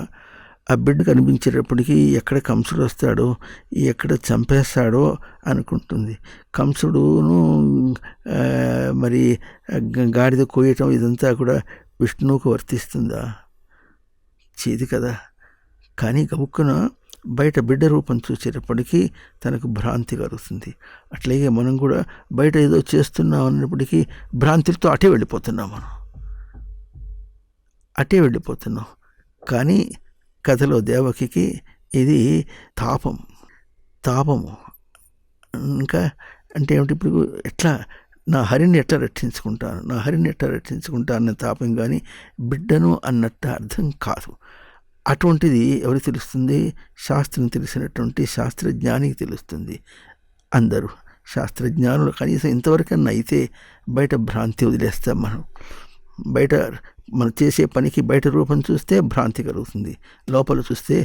ఆ బిడ్డ కనిపించేటప్పటికీ ఎక్కడ కంసుడు వస్తాడో, ఎక్కడ చంపేస్తాడో అనుకుంటుంది. కంసుడును మరి గాడిద కోయటం ఇదంతా కూడా విష్ణువుకు వర్తిస్తుందా? చేది కదా. కానీ గబుక్కున బయట బిడ్డ రూపం చూసేటప్పటికీ తనకు భ్రాంతి కలుగుతుంది. అట్లాగే మనం కూడా బయట ఏదో చేస్తున్నాం అన్నప్పటికీ భ్రాంతితో అటే వెళ్ళిపోతున్నాం. కానీ కథలో దేవకికి ఇది తాపము. ఇంకా అంటే ఏమిటి? ఇప్పుడు ఎట్లా నా హరిని ఎట్లా రక్షించుకుంటాను అన్న తాపం, కానీ బిడ్డను అన్నట్టు అర్థం కాదు. అటువంటిది ఎవరికి తెలుస్తుంది? శాస్త్రం తెలిసినటువంటి శాస్త్రజ్ఞానికి తెలుస్తుంది. అందరూ శాస్త్రజ్ఞానులు కనీసం ఇంతవరకన్నా అయితే బయట భ్రాంతి వదిలేస్తాం. మనం చేసే పనికి బయట రూపం చూస్తే భ్రాంతి కలుగుతుంది, లోపల చూస్తే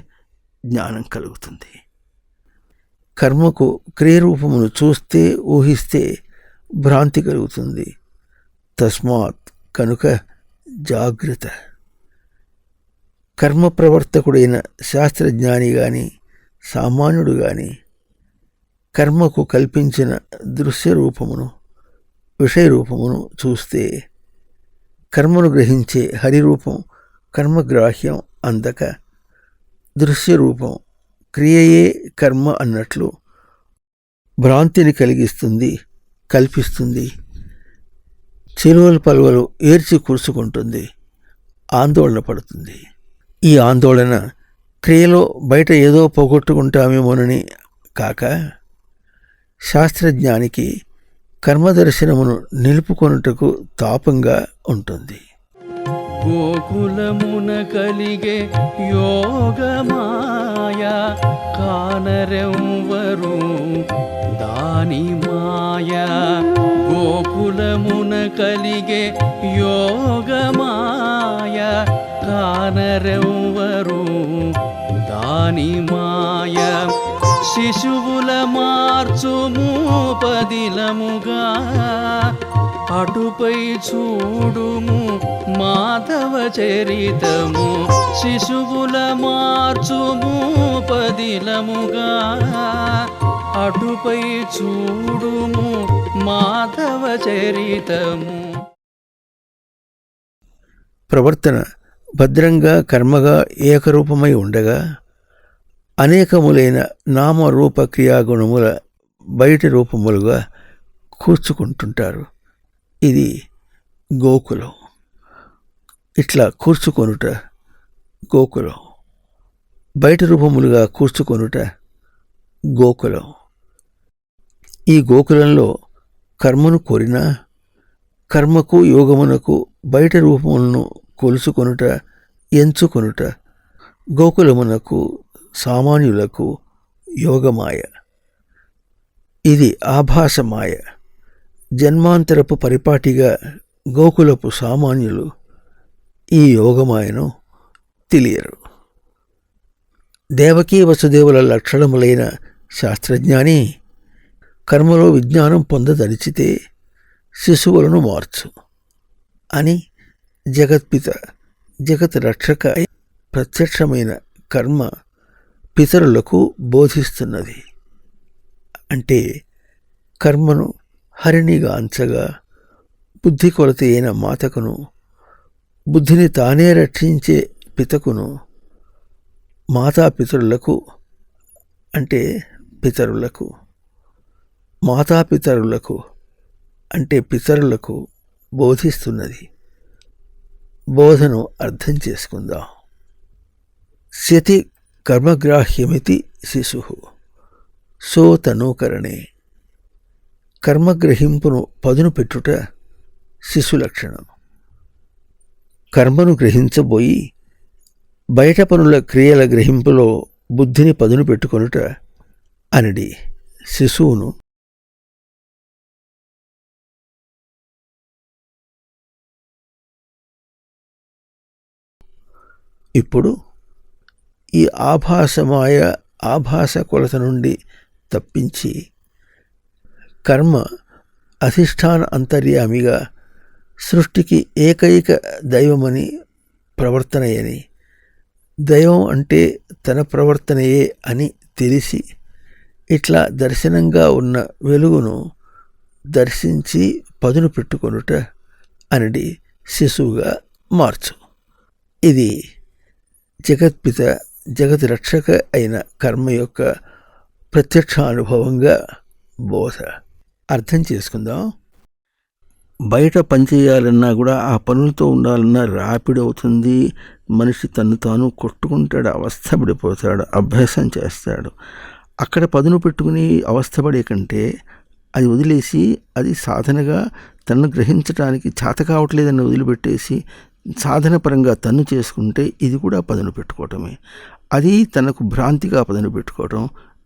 జ్ఞానం కలుగుతుంది. కర్మకు క్రియరూపమును చూస్తే ఊహిస్తే భ్రాంతి కలుగుతుంది. తస్మాత్ కనుక జాగ్రత్త. కర్మ ప్రవర్తకుడైన శాస్త్రజ్ఞాని కానీ సామాన్యుడు కానీ కర్మకు కల్పించిన దృశ్య రూపమును విషయ రూపమును చూస్తే కర్మను గ్రహించే హరిరూపం కర్మగ్రాహ్యం అందక దృశ్యరూపం క్రియయే కర్మ అన్నట్లు భ్రాంతిని కల్పిస్తుంది. చిలువలు పలువలు ఏర్చి కూర్చుకుంటుంది, ఆందోళన పడుతుంది. ఈ ఆందోళన క్రియలో బయట ఏదో పోగొట్టుకుంటామేమోనని కాక శాస్త్రజ్ఞానికి కర్మదర్శనమును నిలుపుకొనుటకు తాపంగా ఉంటుంది. గోకులమున కలిగే యోగమాయ కానరెవ్వరు దాని మాయ. గోకులమున కలిగే యోగమాయ కానరెవ్వరు దాని మాయ. శిశువుల మార్చుము పదిలముగా అటుపై చూడుము మాధవ చరితము. శిశువుల మార్చుము పదిలముగా అటుపై చూడుము మాధవ చరితము. ప్రవర్తన భద్రంగా కర్మగా ఏకరూపమై ఉండగా అనేకములైన నామరూప క్రియాగుణముల బయటి రూపములుగా కూర్చుకుంటుంటారు. ఇది గోకులం. ఇట్లా కూర్చుకొనుట గోకులం, బయట రూపములుగా కూర్చుకొనుట గోకులం. ఈ గోకులంలో కర్మను కోరినా కర్మకు యోగమునకు బయట రూపములను కొలుసుకొనుట ఎంచుకొనుట గోకులమునకు సామాన్యులకు యోగమాయ. ఇది ఆభాసమాయ. జన్మాంతరపు పరిపాటిగా గోకులపు సామాన్యులు ఈ యోగమాయను తెలియరు. దేవకీ వసుదేవుల లక్షణములైన శాస్త్రజ్ఞాని కర్మలో విజ్ఞానం పొందదలిచితే శిశువులను మార్చు అని జగత్పిత జగత్ రక్షక ప్రత్యక్షమైన కర్మ పితరులకు బోధిస్తున్నది. అంటే కర్మను హరినిగా అంచగా బుద్ధి కొలత అయిన మాతకును, బుద్ధిని తానే రక్షించే పితకును, మాతాపితరులకు అంటే పితరులకు, మాతాపితరులకు అంటే పితరులకు బోధిస్తున్నది. బోధను అర్థం చేసుకుందాం. శతి కర్మగ్రాహ్యమితి శిశు సోతనూకరణే. కర్మగ్రహింపును పదును పెట్టుట శిశు లక్షణం. కర్మను గ్రహించబోయి బయట పనుల క్రియల గ్రహింపులో బుద్ధిని పదును పెట్టుకొనుట అనిడి శిశువును ఇప్పుడు ఈ ఆభాస కొలత నుండి తప్పించి కర్మ అధిష్టాన అంతర్యామిగా సృష్టికి ఏకైక దైవమని ప్రవర్తనయని, దైవం అంటే తన ప్రవర్తనయే అని తెలిసి ఇట్లా దర్శనంగా ఉన్న వెలుగును దర్శించి పదును పెట్టుకొనుట అనిడి శిశువుగా మార్చు. ఇది జగత్పిత జగత్ రక్షక అయిన కర్మ యొక్క ప్రత్యక్షానుభవంగా బోధ. అర్థం చేసుకుందాం. బయట పనిచేయాలన్నా కూడా ఆ పనులతో ఉండాలన్నా రాపిడి అవుతుంది. మనిషి తను తాను కొట్టుకుంటాడు, అవస్థపడిపోతాడు, అభ్యాసం చేస్తాడు. అక్కడ పదును పెట్టుకుని అవస్థపడే కంటే అది వదిలేసి అది సాధనగా తనను గ్రహించడానికి చేత కావట్లేదని వదిలిపెట్టేసి సాధన పరంగా తన్ను చేసుకుంటే ఇది కూడా పదును పెట్టుకోవటమే. అది తనకు భ్రాంతిగా పదును పెట్టుకోవటం,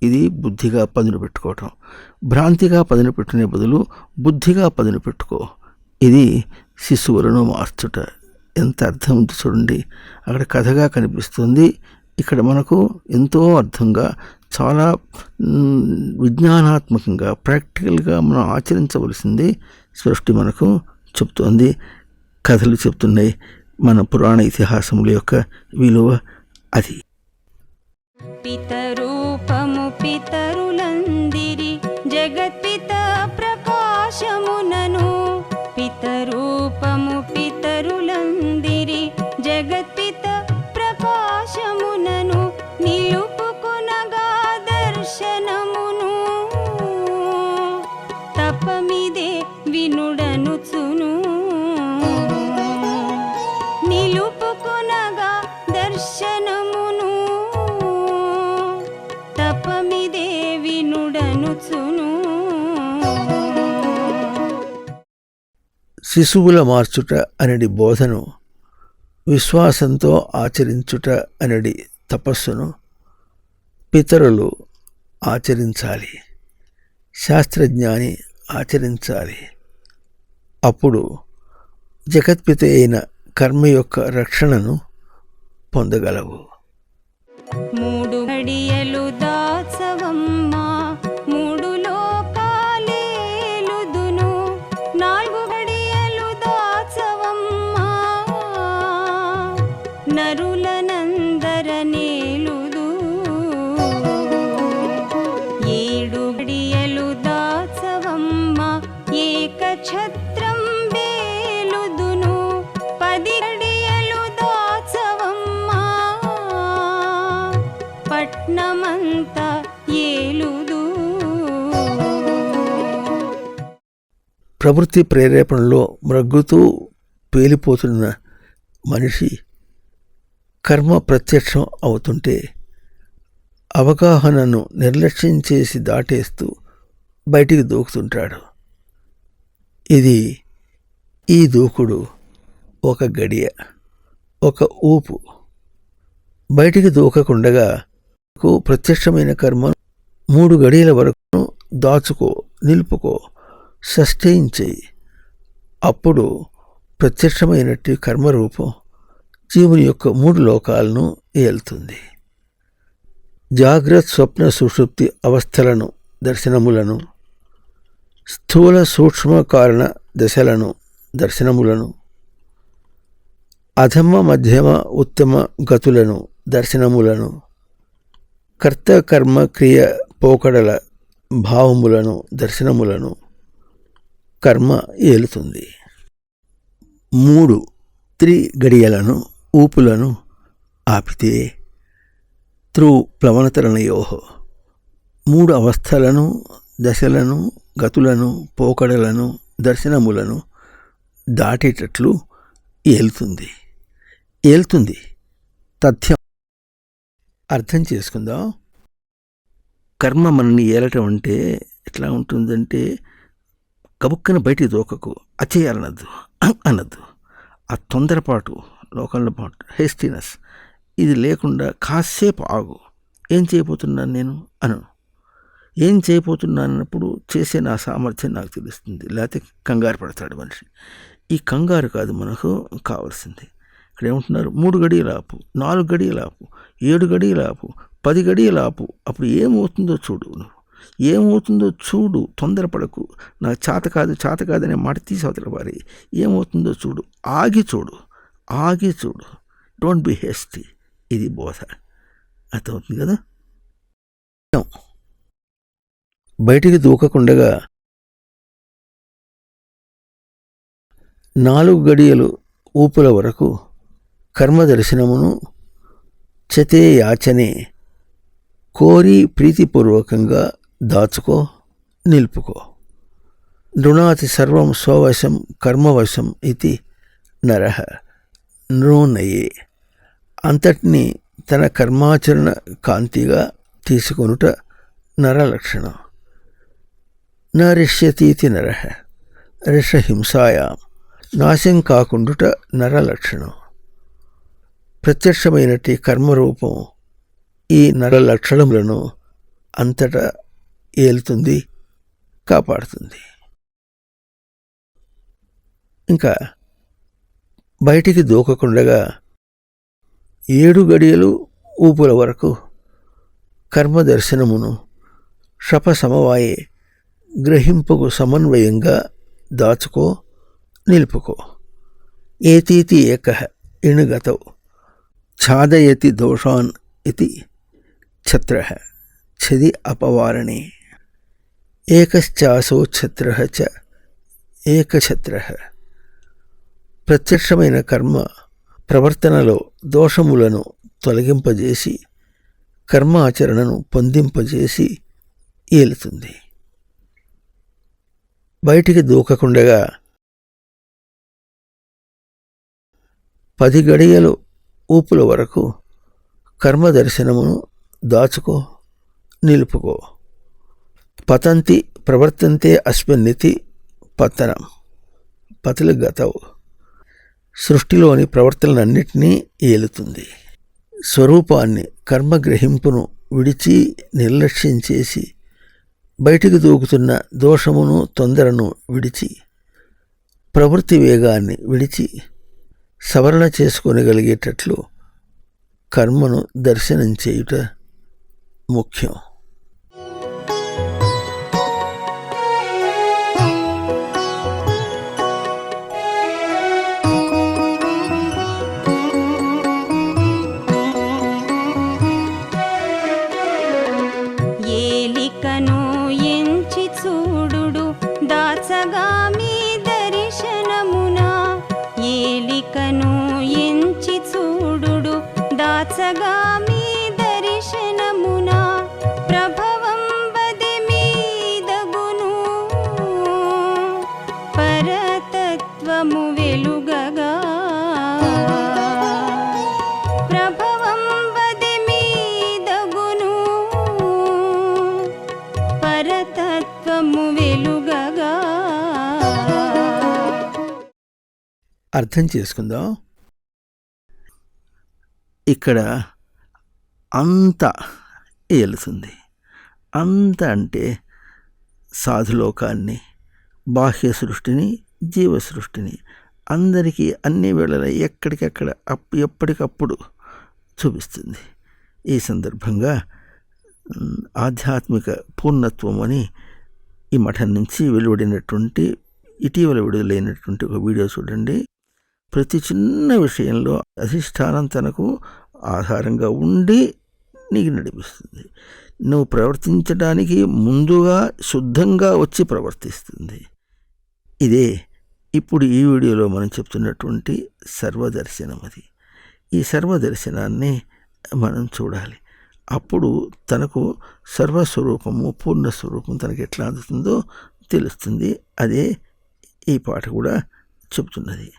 ఇది బుద్ధిగా పదును పెట్టుకోవటం. భ్రాంతిగా పదును పెట్టుకునే బదులు బుద్ధిగా పదును పెట్టుకో. ఇది శిశువులను మార్చుట. ఎంత అర్థం ఉంది చూడండి. అక్కడ కథగా కనిపిస్తుంది, ఇక్కడ మనకు ఎంతో అర్థంగా, చాలా విజ్ఞానాత్మకంగా, ప్రాక్టికల్గా మనం ఆచరించవలసింది సృష్టి మనకు చెప్తోంది. కథలు చెప్తున్నాయి. మన పురాణ ఇతిహాసముల యొక్క విలువ అది. పితరూపము పితరులందిరి జగత్పిత ప్రకాశమునను, పితరూపము పితరులందిరి జగత్పిత ప్రకాశమునను, నిలుపుకొనగా దర్శనమును తపమిదే వినుడనుచును, నిలుపుకొనగా దర్శనమును తపమిదే వినుడనుచును. శిశువుల మార్చుట అనడి బోధను, విశ్వాసంతో ఆచరించుట అనడి తపస్సును పితరులు ఆచరించాలి, శాస్త్రజ్ఞాని ఆచరించాలి. అప్పుడు జగత్పిత అయిన కర్మ యొక్క రక్షణను పొందగలవు. 3 ఘడియలు దాచవమ్మా 3 లోకాలేలుదును, 4 ఘడియలు దాచవమ్మా నరులనందరనేలుదు, 7 ఘడియలు దాచవమ్మా ఏకఛత్రం వేలుదును, 10 ఘడియలు దాచవమ్మా పట్నమంతా ఏలుదు. ప్రవృత్తి ప్రేరేపణలో మ్రగ్గుతూ పేలిపోతున్న మనిషి కర్మ ప్రత్యక్షం అవుతుంటే అవగాహనను నిర్లక్ష్యం చేసి దాటేస్తూ బయటికి దూకుతుంటాడు. ఈ దూకుడు ఒక గడియ, ఒక ఊపు. బయటికి దూకకుండగా ప్రత్యక్షమైన కర్మ 3 గడియల వరకు దాచుకో, నిలుపుకో, సస్టైన్ చేయి. అప్పుడు ప్రత్యక్షమైనట్టు కర్మరూపం జీవుని యొక్క 3 లోకాలను ఏలుతుంది. జాగ్రత్త స్వప్న సుషుప్తి అవస్థలను, దర్శనములను, స్థూల సూక్ష్మ కారణ దశలను, దర్శనములను, అధమ మధ్యమ ఉత్తమ గతులను, దర్శనములను, కర్త కర్మ క్రియ పోకడల భావములను, దర్శనములను కర్మ ఏలుతుంది. 3 గడియలను, ఊపులను ఆపితే ప్లవనతరణయోహో 3 అవస్థలను, దశలను, గతులను, పోకడలను, దర్శనములను దాటేటట్లు ఏలుతుంది. తథ్యం. అర్థం చేసుకుందాం. కర్మ మనల్ని ఏలటం అంటే ఎట్లా ఉంటుందంటే, కబుక్కన బయటికి దూకకు, అచేయాలనద్దు, అనద్దు. ఆ తొందరపాటు, లోకంలో హేస్టినెస్, ఇది లేకుండా కాసేపు ఆగు, ఏం చేయబోతున్నాను నేను అను. ఏం చేయబోతున్నానన్నప్పుడు చేసే నా సామర్థ్యం నాకు తెలుస్తుంది. లేకపోతే కంగారు పడతాడు మనిషి. ఈ కంగారు కాదు మనకు కావాల్సింది. ఇక్కడ ఏమంటున్నారు, 3 గడియలు ఆపు, 4 గడియలు ఆపు, 7 గడియలు ఆపు, 10 గడియలు ఆపు. అప్పుడు ఏమవుతుందో చూడు, నువ్వు ఏమవుతుందో చూడు, తొందరపడకు. నాకు చేత కాదనే మాట తీసవతల వారి. ఏమవుతుందో చూడు, ఆగి చూడు. Don't be hasty. ఇది బోధ. అర్థమవుతుంది కదా. బయటికి దూకకుండగా 4 గడియలు ఊపుల వరకు కర్మదర్శనమును చతే యాచనే కోరి ప్రీతిపూర్వకంగా దాచుకో, నిలుపుకో. నృణాతి సర్వం స్వవశం కర్మవశం ఇది నరః నృణయే. అంతటినీ తన కర్మాచరణ కాంతిగా తీసుకొనుట నరలక్షణం. నరిష్యతీతి నరః రిషహింసాయాం. నాశం కాకుండుట నరలక్షణం. ప్రత్యక్షమైనట్టి కర్మరూపం ఈ నరలక్షణములను అంతటా ఏలుతుంది, కాపాడుతుంది. ఇంకా బయటికి దూకకుండగా 7 గడియలు ఊపుల వరకు కర్మదర్శనమును షపసమవాయే గ్రహింపుకు సమన్వయంగా దాచుకో, నిలుపుకో. ఏతీతి ఏకః ఇణుగతౌ ఛాదయతి దోషాన్ ఇది ఛత్రః ఛది అపవారణే. ఏకశ్చాసో ఛత్రః చ ఏకఛత్రః. ప్రత్యక్షమైన కర్మ ప్రవర్తనలో దోషములను తొలగింపజేసి కర్మాచరణను పొందింపజేసి ఏలుతుంది. బయటికి దూకకుండగా 10 గడియలు ఊపుల వరకు కర్మదర్శనమును దాచుకో, నిలుపుకో. పతంతి ప్రవర్తంతే అస్మిన్నితి పతనం పతులు గతవు. సృష్టిలోని ప్రవర్తనలన్నిటినీ ఏలుతుంది. స్వరూపాన్ని కర్మగ్రహింపును విడిచి నిర్లక్ష్యం చేసి బయటికి దూకుతున్న దోషమును తొందరను విడిచి ప్రవృత్తి వేగాన్ని విడిచి సవరణ చేసుకొనగలిగేటట్లు కర్మను దర్శనం చేయుట ముఖ్యం. ఏలికను ఎంచి చూడుడు దాచగామి దర్శనమున. ఏలికను ఎంచి చూడుడు దాచగామి దర్శనమున. ప్రభవం బది మీదగును పరతత్వము వెలుగగా. ప్రభవం బది మీదగును పరతత్వము వెలుగగా. అర్థం చేసుకుందాం. ఇక్కడ అంత ఏలుతుంది. అంత అంటే సాధులోకాన్ని, బాహ్య సృష్టిని, జీవ సృష్టిని అందరికీ అన్ని వేళల ఎక్కడికక్కడ ఎప్పటికప్పుడు చూపిస్తుంది. ఈ సందర్భంగా ఆధ్యాత్మిక పూర్ణత్వం అని ఈ మఠం నుంచి వెలువడినటువంటి ఇటీవల విడుదలైనటువంటి ఒక వీడియో చూడండి. ప్రతి చిన్న విషయంలో అధిష్టానం తనకు ఆధారంగా ఉండి నీకు నడిపిస్తుంది. నువ్వు ప్రవర్తించడానికి ముందుగా శుద్ధంగా వచ్చి ప్రవర్తిస్తుంది. ఇదే ఇప్పుడు ఈ వీడియోలో మనం చెప్తున్నటువంటి సర్వదర్శనం. అది ఈ సర్వదర్శనాన్ని మనం చూడాలి. అప్పుడు తనకు సర్వస్వరూపము, పూర్ణస్వరూపం తనకు ఎట్లా అందుతుందో తెలుస్తుంది. అదే ఈ పాట కూడా చెప్తున్నది.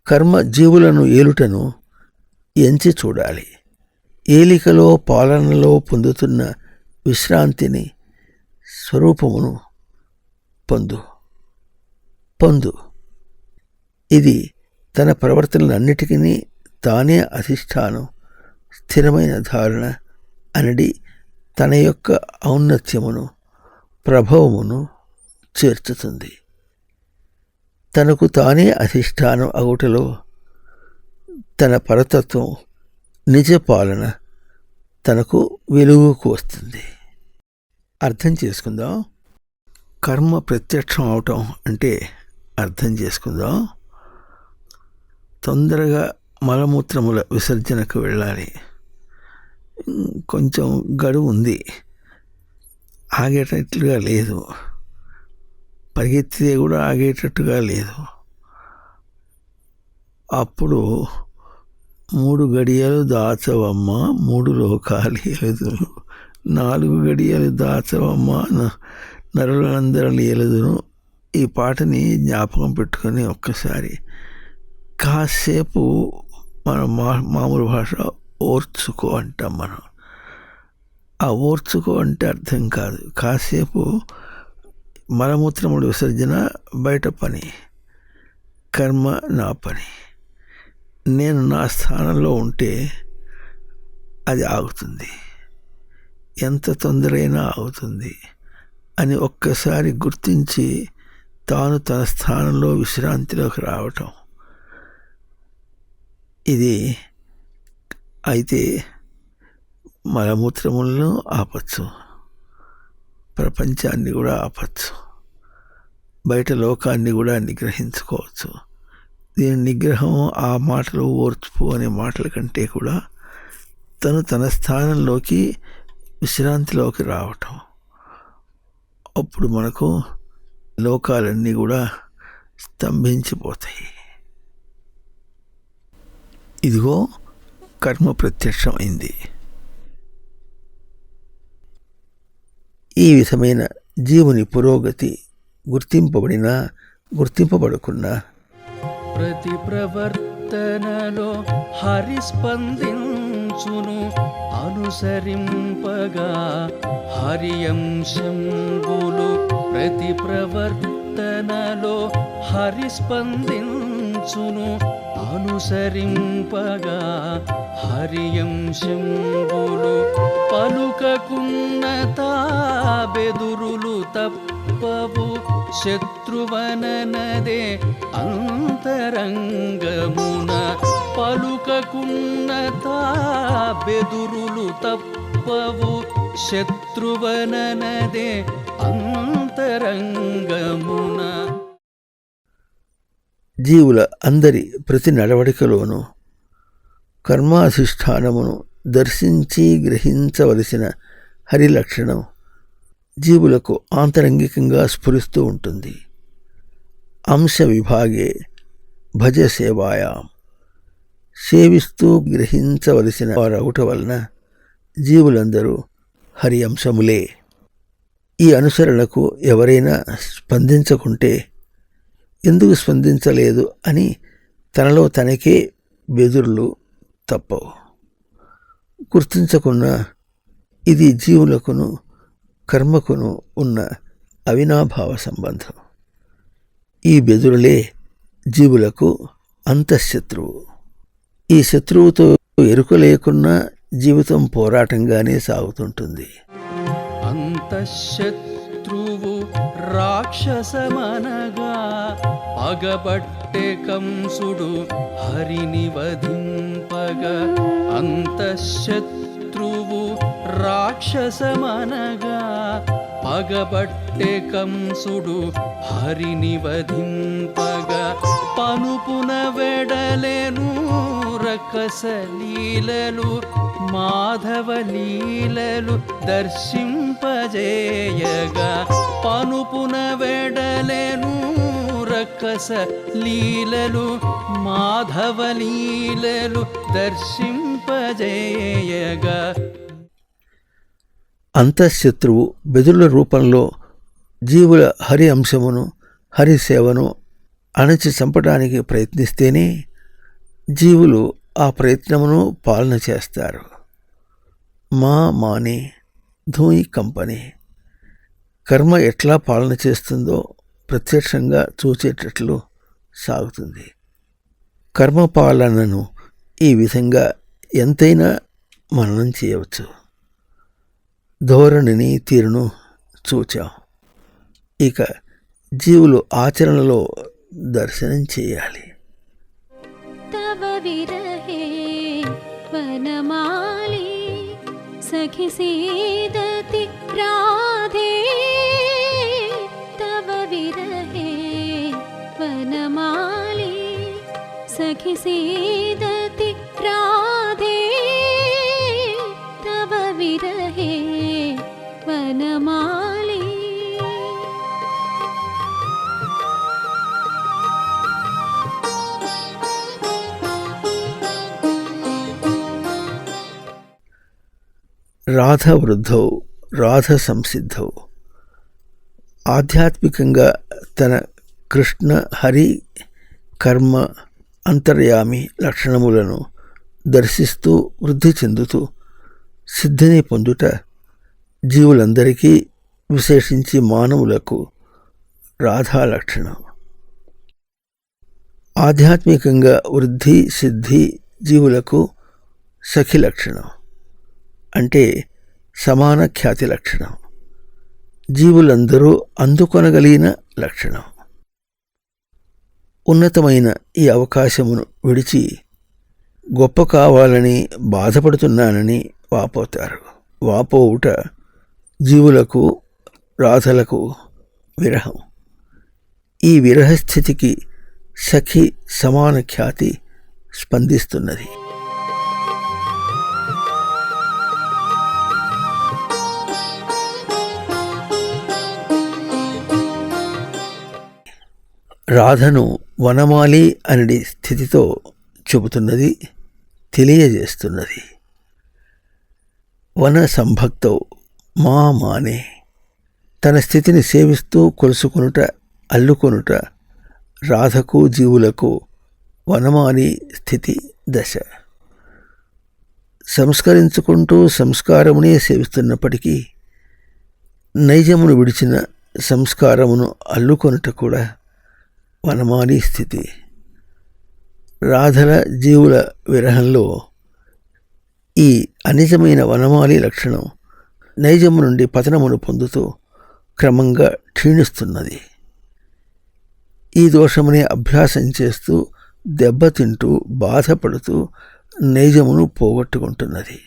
కర్మ జీవులను ఏలుటను ఎంచి చూడాలి. ఏలికలో పాలనలో పొందుతున్న విశ్రాంతిని, స్వరూపమును పొందు. ఇది తన ప్రవర్తనలన్నిటికీ తానే అధిష్టానం స్థిరమైన ధారణ అనడి తన యొక్క ఔన్నత్యమును ప్రభావమును చేర్చుతుంది. తనకు తానే అధిష్టానం అగుటలో తన పరతత్వం నిజ పాలన తనకు వెలుగుకు వస్తుంది. అర్థం చేసుకుందాం. కర్మ ప్రత్యక్షం అవటం అంటే అర్థం చేసుకుందాం. తొందరగా మలమూత్రముల విసర్జనకు వెళ్ళాలి. కొంచెం గడువు ఉంది, ఆగేటట్లుగా లేదు, పరిగెత్తితే కూడా ఆగేటట్టుగా లేదు. అప్పుడు 3 గడియలు దాచవమ్మ 3 లోకాలు ఎలుదును, 4 గడియలు దాచవమ్మ నరులందరూ ఎలుదును. ఈ పాటని జ్ఞాపకం పెట్టుకొని ఒక్కసారి కాసేపు మనం మామూలు భాష ఓర్చుకో అంటాం మనం. ఆ ఓర్చుకో అంటే అర్థం కాదు, కాసేపు మలమూత్రముడు విసర్జన బయట పని, కర్మ నా పని, నేను నా స్థానంలో ఉంటే అది ఆగుతుంది, ఎంత తొందరైనా ఆగుతుంది అని ఒక్కసారి గుర్తించి తాను తన స్థానంలో విశ్రాంతిలోకి రావటం. ఇది అయితే మలమూత్రములను ఆపచ్చు, ప్రపంచాన్ని కూడా ఆపచ్చు, బయట లోకాన్ని కూడా నిగ్రహించుకోవచ్చు. దీని నిగ్రహం ఆ మాటలు ఓర్చుపు అనే మాటల కంటే కూడా తన స్థానంలోకి విశ్రాంతిలోకి రావటం. అప్పుడు మనకు లోకాలన్నీ కూడా స్తంభించిపోతాయి. ఇదిగో కర్మ ప్రత్యక్షమైంది. ఈ విధమైన జీవుని పురోగతి గుర్తింపబడినా గుర్తింపబడకున్నా ప్రతి ప్రవర్తనలో హరిస్పందించును, అనుసరింపగా హరియంశంబులు. ప్రతి ప్రవర్తనలో హరిస్పందించును, అనుసరింపగా హరియంశంబులు. పలుకకున్నత బెదురులు తప్పవు, శత్రువననదే అంతరంగమున. పలుకకున్నత బెదురులు తప్పవు, శత్రువననదే అంతరంగమున. జీవుల అందరి ప్రతి నడవడికలోనూ కర్మాధిష్టానమును దర్శించి గ్రహించవలసిన హరి లక్షణం జీవులకు ఆంతరంగికంగా స్ఫురిస్తూ ఉంటుంది. అంశ విభాగే భజ సేవాయాం, సేవిస్తూ గ్రహించవలసిన వారవుట వలన జీవులందరూ హరి అంశములే. ఈ అనుసరణకు ఎవరైనా స్పందించకుంటే ఎందుకు స్పందించలేదు అని తనలో తనకే బెదురులు తప్పవు. గుర్తించకున్న ఇది జీవులకును కర్మకును ఉన్న అవినాభావ సంబంధం. ఈ బెదురులే జీవులకు అంతఃశత్రువు. ఈ శత్రువుతో ఎరుక లేకున్నా జీవితం పోరాటంగానే సాగుతుంటుంది. అంతఃశత్రువు రాక్షసమనగా పగబట్టే కంసుడు హరిని వధింపగా. అంతఃశత్రువు రాక్షసమనగా పగబట్టే కంసుడు హరిని వధింపగా. పనుపున వెడలెను రకస లీలలు, మాధవ లీలలు దర్శింపజేయగా. పనుపున వెడలెను రకస లీలలు, మాధవ లీలలు దర్శింపజేయగా. అంతఃశత్రువు బెదురుల రూపంలో జీవుల హరి అంశమును హరి సేవను అణచి చంపడానికి ప్రయత్నిస్తేనే జీవులు ఆ ప్రయత్నమును పాలన చేస్తారు. మానే ధూయి కంపెనీ కర్మ ఎట్లా పాలన చేస్తుందో ప్రత్యక్షంగా చూచేటట్లు సాగుతుంది. కర్మ పాలనను ఈ విధంగా ఎంతైనా మననం చేయవచ్చు. ధోరణిని తీరును చూచాం. ఇక జీవులు ఆచరణలో దర్శనం చేయాలి. तव विरहे वनमाली सखि सीदति राधे तव विरहे वनमाली सखि सीदति राधे तव विरहे वनमाली రాధ వృద్ధౌ రాధ సంసిద్ధౌ. ఆధ్యాత్మికంగా తన కృష్ణ హరి కర్మ అంతర్యామి లక్షణములను దర్శిస్తూ వృద్ధి చెందుతూ సిద్ధిని పొందుట జీవులందరికీ, విశేషించి మానవులకు రాధా లక్షణం. ఆధ్యాత్మికంగా వృద్ధి సిద్ధి జీవులకు సఖి లక్షణం, అంటే సమాన ఖ్యాతి లక్షణం. జీవులందరూ అందుకొనగలిగిన లక్షణం. ఉన్నతమైన ఈ అవకాశమును విడిచి గొప్ప కావాలని బాధపడుతున్నానని వాపోతారు. వాపోవుట జీవులకు రాధలకు విరహం. ఈ విరహస్థితికి సఖి సమాన ఖ్యాతి స్పందిస్తున్నది. రాధను వనమాలి అనే స్థితితో చెబుతున్నది, తెలియజేస్తున్నది. వన సంభక్తౌ మా మానే. తన స్థితిని సేవిస్తూ కొలుసుకొనుట, అల్లుకొనుట రాధకు జీవులకు వనమాలి స్థితి దశ. సంస్కరించుకుంటూ సంస్కారమునే సేవిస్తున్నప్పటికీ నైజమును విడిచిన సంస్కారమును అల్లుకొనుట కూడా వనమాలి స్థితి. రాధల జీవుల విరహంలో ఈ అనిజమైన వనమాలి లక్షణం నైజము నుండి పతనమును పొందుతూ క్రమంగా క్షీణిస్తున్నది. ఈ దోషమునే అభ్యాసం చేస్తూ దెబ్బతింటూ బాధపడుతూ నైజమును పోగొట్టుకుంటున్నది.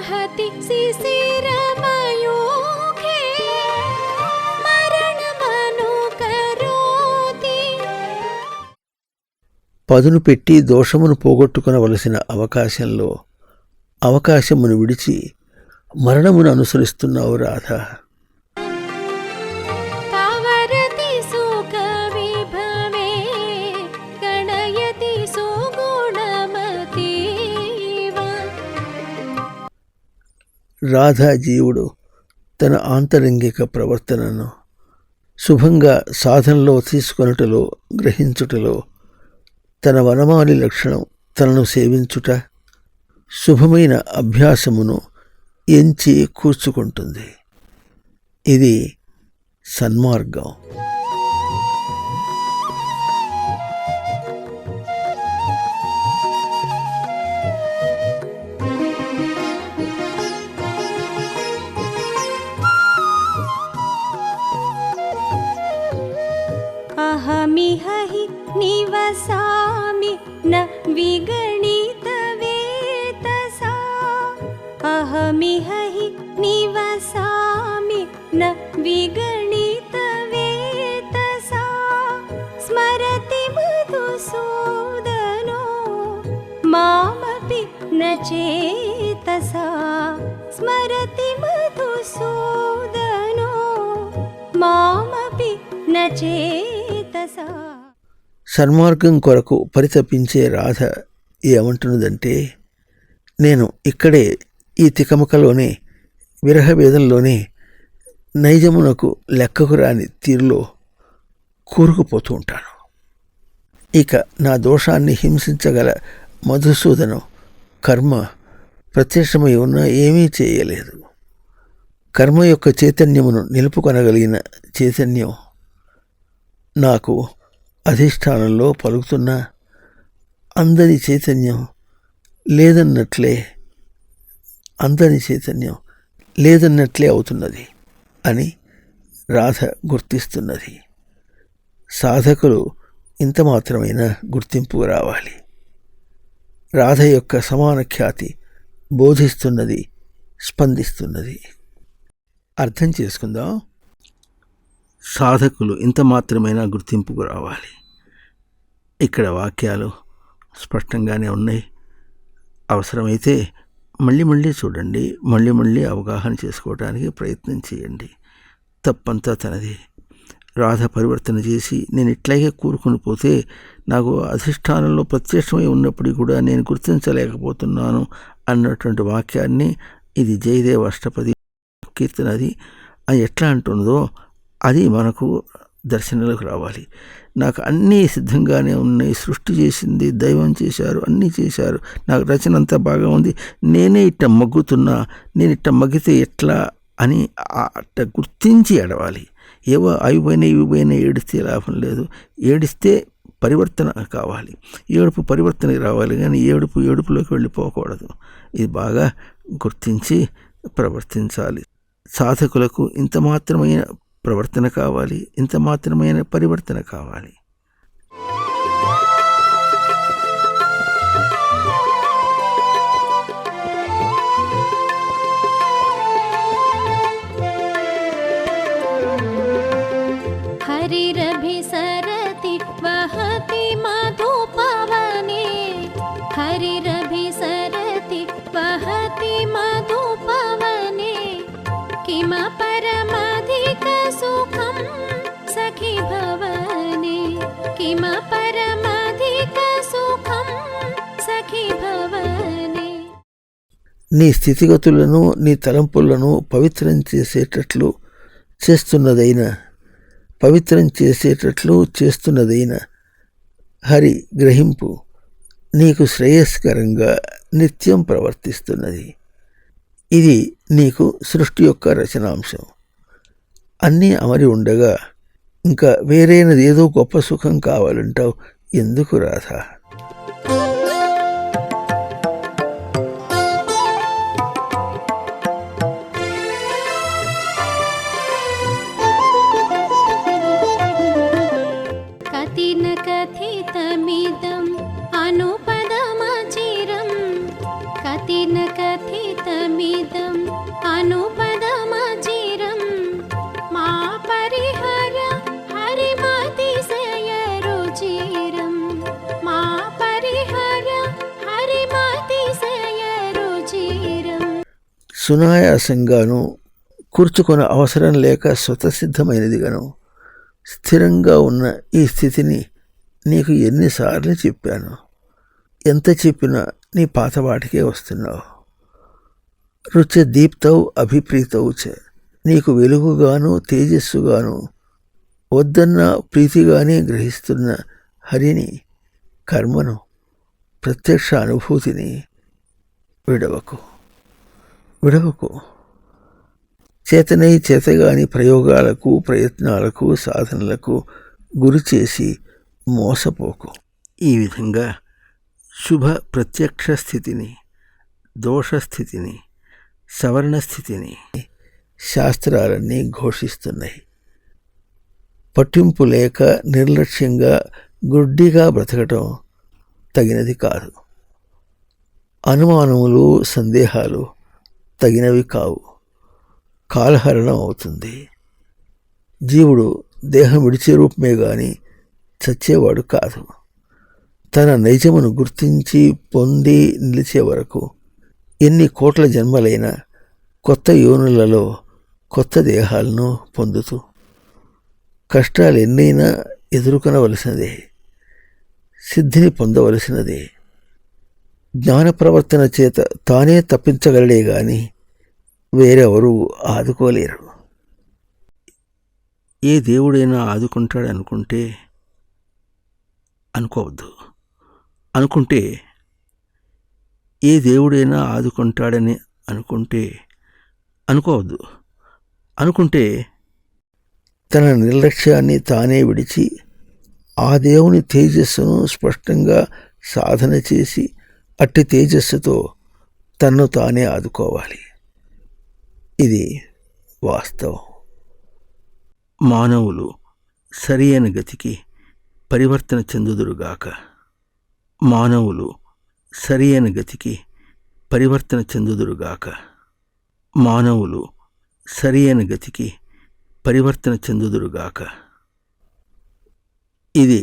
दहति शिशिरमयूखे मरणमनुकरोति. పదును పెట్టి దోషమును పోగొట్టుకొనవలసిన అవకాశంలో అవకాశమును విడిచి మరణమును అనుసరిస్తున్నావు రాధ. पावरति सुखविभवे गणयति सुगुणमतीव. రాధా జీవుడు తన ఆంతరంగిక ప్రవర్తనను శుభంగా సాధనలో తీసుకొనుటలో, గ్రహించుటలో తన వనమాలి లక్షణం తనను సేవించుట, శుభమైన అభ్యాసమును ఎంచి కూర్చుకుంటుంది. ఇది సన్మార్గం. अहमिह हि निवसामि न विगणितवेतसा. अहमिह हि निवसामि न विगणितवेतसा. स्मरति मधुसूदनो मामपि न चेतसा. स्मरति मधुसूदनो मामपि न चेतसा. సన్మార్గం కొరకు పరితపించే రాధ ఏమంటున్నదంటే, నేను ఇక్కడే ఈ తికమకలోనే, విరహవేదంలోనే నైజమునకు లెక్కకు రాని తీరులో కూరుకుపోతూ ఉంటాను. ఇక నా దోషాన్ని హింసించగల మధుసూదనం కర్మ ప్రత్యక్షమై ఉన్నా ఏమీ చేయలేదు. కర్మ యొక్క చైతన్యమును నిలుపుకొనగలిగిన చైతన్యం నాకు అధిష్టానంలో పలుకుతున్న అందని చైతన్యం లేదన్నట్లే అవుతున్నది అని రాధ గుర్తిస్తున్నది. సాధకులు ఇంత మాత్రమైనా గుర్తింపు రావాలి. రాధ యొక్క సమాన ఖ్యాతి బోధిస్తున్నది, స్పందిస్తున్నది. అర్థం చేసుకుందాం. సాధకులు ఇంత మాత్రమైనా గుర్తింపుకు రావాలి. ఇక్కడ వాక్యాలు స్పష్టంగానే ఉన్నాయి. అవసరమైతే మళ్ళీ చూడండి, మళ్ళీ అవగాహన చేసుకోవడానికి ప్రయత్నం చేయండి. తప్పంతా తనది. రాధ పరివర్తన చేసి నేను ఇట్లాగే కూరుకొని పోతే నాకు అధిష్టానంలో ప్రత్యక్షమై ఉన్నప్పటికీ కూడా నేను గుర్తించలేకపోతున్నాను అన్నటువంటి వాక్యాన్ని ఇది జయదేవ అష్టపది కీర్తన అది ఎట్లా అంటున్నదో అది మనకు దర్శనంలోకి రావాలి. నాకు అన్నీ సిద్ధంగానే ఉన్నాయి, సృష్టి చేసింది దైవం చేశారు, అన్నీ చేశారు, నాకు రచన అంతా బాగా ఉంది, నేనే ఇట్ట మగ్గుతున్నా, నేను ఇట్ట మగ్గితే ఎట్లా అని అట్ట గుర్తించి ఏడవాలి. ఏవో ఇవి ఏడిస్తే లాభం లేదు. ఏడిస్తే పరివర్తన కావాలి, ఏడుపు పరివర్తనకి రావాలి, కానీ ఏడుపులోకి వెళ్ళిపోకూడదు. ఇది బాగా గుర్తించి ప్రవర్తించాలి. సాధకులకు ఇంత మాత్రమైన ప్రవర్తన కావాలి, ఇంత మాత్రమైన పరివర్తన కావాలి. हरिरभिसरति वहति मधुपवने, हरिरभिसरति वहति मधुपवने, किम परमधिक सुखं सखि भवने, किम परमधिक सुखं सखि भवने. నీ స్థితిగతులను నీ తలంపులను పవిత్రం చేసేటట్లు చేస్తున్నదైన హరి గ్రహింపు నీకు శ్రేయస్కరంగా నిత్యం ప్రవర్తిస్తున్నది. ఇది నీకు సృష్టి యొక్క రచనాంశం. అన్నీ అమరి ఉండగా ఇంకా వేరైనది ఏదో గొప్ప సుఖం కావాలంటావు ఎందుకు రాధా? कथितमिदम् अनुपदमचिरं, कथितमिदम् अनुपदमचिरं, मा परिहर हरिमतिशयरुचिरं, मा परिहर हरिमतिशयरुचिरं. సునాయాసంగాను కూర్చుకొన అవసరం లేక స్వతసిద్ధమైనదిగాను స్థిరంగా ఉన్న ఈ స్థితిని నీకు ఎన్నిసార్లు చెప్పాను. ఎంత చెప్పినా నీ పాతవాటికే వస్తున్నావు. రుచి దీప్తౌ అభిప్రీతౌ చ, నీకు వెలుగుగాను తేజస్సుగాను వద్దన్న ప్రీతిగానే గ్రహిస్తున్న హరిని, కర్మను, ప్రత్యక్ష అనుభూతిని విడవకు. చేతగాని ప్రయోగాలకు, ప్రయత్నాలకు, సాధనలకు గురి చేసి మోసపోకు. ఈ విధంగా శుభ ప్రత్యక్ష స్థితిని, దోషస్థితిని, సవర్ణ స్థితిని శాస్త్రాలన్నీ ఘోషిస్తున్నాయి. పట్టింపు లేక నిర్లక్ష్యంగా గుడ్డిగా బ్రతకటం తగినది కాదు. అనుమానములు, సందేహాలు తగినవి కావు. కాలహరణం అవుతుంది. జీవుడు దేహం విడిచే రూపమే గాని చచ్చేవాడు కాదు. తన నైజమును గుర్తించి పొంది నిలిచే వరకు ఎన్ని కోట్ల జన్మలైనా కొత్త యోనులలో కొత్త దేహాలను పొందుతూ కష్టాలు ఎన్నైనా ఎదుర్కొనవలసినదే, సిద్ధిని పొందవలసినదే. జ్ఞాన ప్రవర్తన చేత తానే తప్పించగలడే గాని వేరెవరూ ఆదుకోలేరు. ఏ దేవుడైనా ఆదుకుంటాడనుకుంటే అనుకోవద్దు. అనుకుంటే ఏ దేవుడైనా ఆదుకుంటాడని అనుకోవద్దు. అనుకుంటే తన నిర్లక్ష్యాన్ని తానే విడిచి ఆ దేవుని తేజస్సును స్పష్టంగా సాధన చేసి అట్టి తేజస్సుతో తన్ను తానే ఆదుకోవాలి. ఇది వాస్తవం. మానవులు సరి అయిన గతికి పరివర్తన చెందుదురుగాక. మానవులు సరి అయిన గతికి పరివర్తన చెందుదురుగాక. మానవులు సరి అయిన గతికి పరివర్తన చెందుదురుగాక. ఇది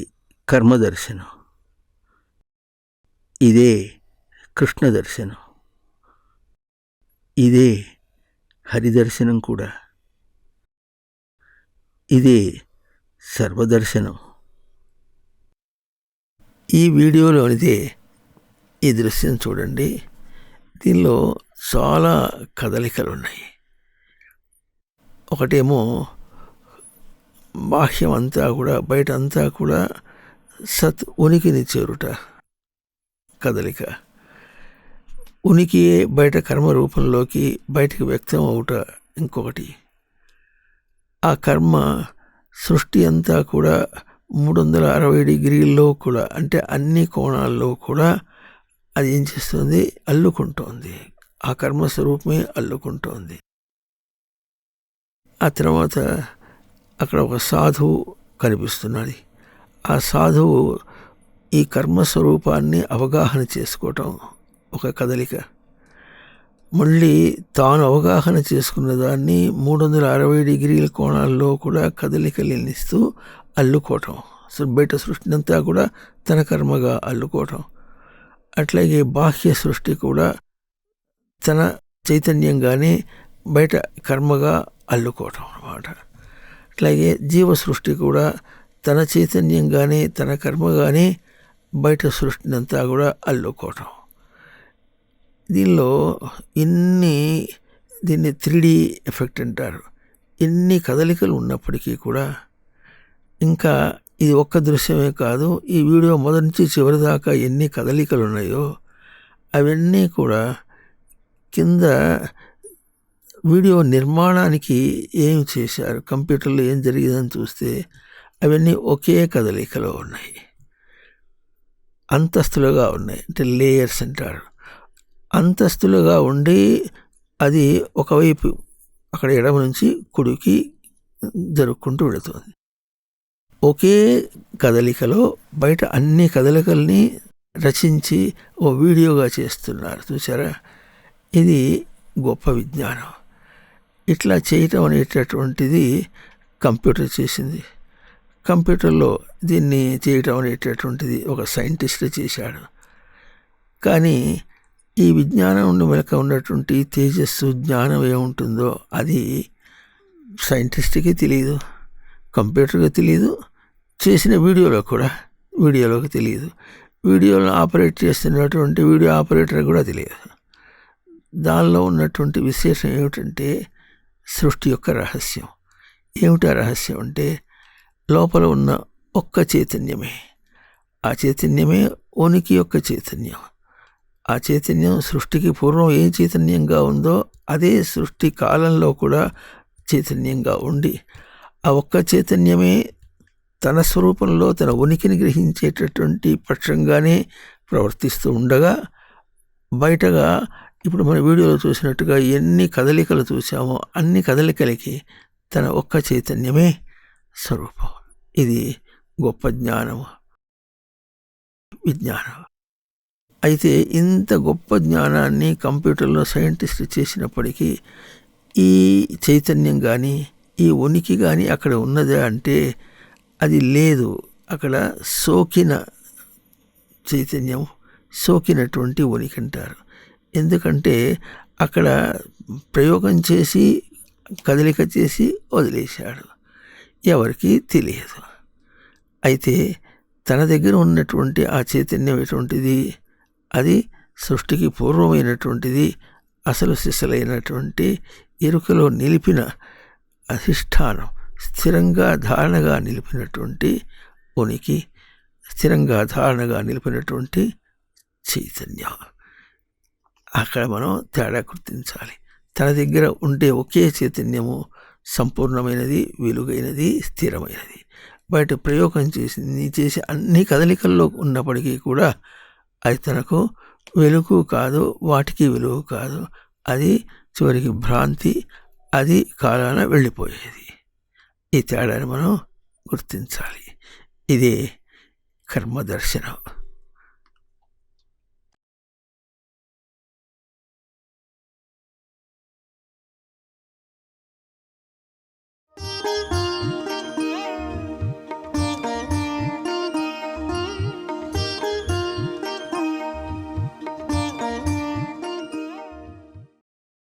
కర్మదర్శనం. ఇదే కృష్ణ దర్శనం. ఇదే హరిదర్శనం కూడా. ఇదే సర్వదర్శనం. ఈ వీడియోలోనిదే ఈ దృశ్యం చూడండి. దీనిలో చాలా కదలికలున్నాయి. ఒకటేమో బాహ్యం అంతా కూడా, బయట అంతా కూడా సత్ ఉనికిని చేరుట కదలిక. ఉనికియే బయట కర్మ రూపంలోకి బయటికి వ్యక్తం అవుట ఇంకొకటి. ఆ కర్మ సృష్టి అంతా కూడా 360 డిగ్రీల్లో కూడా, అంటే అన్ని కోణాల్లో కూడా అది ఏం చేస్తుంది? అల్లుకుంటోంది. ఆ కర్మస్వరూపమే అల్లుకుంటోంది. ఆ తర్వాత అక్కడ ఒక సాధువు కనిపిస్తున్నది. ఆ సాధువు ఈ కర్మస్వరూపాన్ని అవగాహన చేసుకోవటం ఒక కదలిక. మళ్ళీ తాను అవగాహన చేసుకున్న దాన్ని 360 డిగ్రీల కోణాల్లో కూడా కదలికలనిస్తూ అల్లుకోవటం. బయట సృష్టినంతా కూడా తన కర్మగా అల్లుకోవటం. అట్లాగే బాహ్య సృష్టి కూడా తన చైతన్యంగానే బయట కర్మగా అల్లుకోవటం అన్నమాట. అట్లాగే జీవ సృష్టి కూడా తన చైతన్యంగానే తన కర్మగానే బయట సృష్టినంతా కూడా అల్లుకోవటం. దీనిలో దీన్ని 3D ఎఫెక్ట్ అంటారు. ఎన్ని కదలికలు ఉన్నప్పటికీ కూడా, ఇంకా ఇది ఒక్క దృశ్యమే కాదు, ఈ వీడియో మొదటి నుంచి చివరి దాకా ఎన్ని కదలికలు ఉన్నాయో అవన్నీ కూడా కింద వీడియో నిర్మాణానికి ఏం చేశారు, కంప్యూటర్లో ఏం జరిగిందని చూస్తే అవన్నీ ఒకే కదలికలో ఉన్నాయి. అంతస్తులుగా ఉన్నాయి, అంటే లేయర్స్ అంటారు. అంతస్తులుగా ఉండి అది ఒకవైపు అక్కడ ఎడమ నుంచి కుడికి జరుపుకుంటూ వెళుతుంది. ఒకే కదలికలో బయట అన్ని కదలికల్ని రచించి ఓ వీడియోగా చేస్తున్నారు. చూసారా? ఇది గొప్ప విజ్ఞానం. ఇట్లా చేయటం అనేటటువంటిది కంప్యూటర్ చేసింది. కంప్యూటర్లో దీన్ని చేయటం అనేటటువంటిది ఒక సైంటిస్ట్ చేశాడు. కానీ ఈ విజ్ఞానం వెనుక ఉన్నటువంటి తేజస్సు, జ్ఞానం ఏముంటుందో అది సైంటిస్ట్కి తెలియదు, కంప్యూటర్కి తెలియదు, చేసిన వీడియోలోకి తెలియదు, వీడియోలో ఆపరేట్ చేస్తున్నటువంటి వీడియో ఆపరేటర్ కూడా తెలియదు. దానిలో ఉన్నటువంటి విశేషం ఏమిటంటే సృష్టి యొక్క రహస్యం. ఏమిటా రహస్యం అంటే లోపల ఉన్న ఒక్క చైతన్యమే. ఆ చైతన్యమే ఉనికి యొక్క చైతన్యం. ఆ చైతన్యం సృష్టికి పూర్వం ఏ చైతన్యంగా ఉందో అదే సృష్టి కాలంలో కూడా చైతన్యంగా ఉండి, ఆ ఒక్క చైతన్యమే తన స్వరూపంలో తన ఉనికిని గ్రహించేటటువంటి పక్షంగానే ప్రవర్తిస్తూ ఉండగా, బయటగా ఇప్పుడు మన వీడియోలో చూసినట్టుగా ఎన్ని కదలికలు చూసామో అన్ని కదలికలకి తన ఒక్క చైతన్యమే స్వరూపం. ఇది గొప్ప జ్ఞానము, విజ్ఞానం. అయితే ఇంత గొప్ప జ్ఞానాన్ని కంప్యూటర్లో సైంటిస్ట్ చేసినప్పటికీ ఈ చైతన్యం కానీ ఈ ఉనికి కానీ అక్కడ ఉన్నదా అంటే అది లేదు. అక్కడ సోకిన చైతన్యం, సోకినటువంటి ఉనికి అంటారు. ఎందుకంటే అక్కడ ప్రయోగం చేసి కదలిక చేసి వదిలేశాడు, ఎవరికి తెలియదు. అయితే తన దగ్గర ఉన్నటువంటి ఆ చైతన్యం ఎటువంటిది? అది సృష్టికి పూర్వమైనటువంటిది, అసలు సిసలైనటువంటి ఎరుకలో నిలిపిన అధిష్టానం, స్థిరంగా ధారణగా నిలిపినటువంటి ఉనికి, స్థిరంగా ధారణగా నిలిపినటువంటి చైతన్యం. అక్కడ మనం తేడా గుర్తించాలి. తన దగ్గర ఉండే ఒకే చైతన్యము సంపూర్ణమైనది, వెలుగైనది, స్థిరమైనది. బయట ప్రయోగం చేసే అన్ని కదలికల్లో ఉన్నప్పటికీ కూడా అది తనకు వెలుగు కాదు, వాటికి వెలుగు కాదు. అది చివరికి భ్రాంతి, అది కాలాన వెళ్ళిపోయేది. ఈ తేడాని మనం గుర్తించాలి. ఇదే కర్మదర్శనం.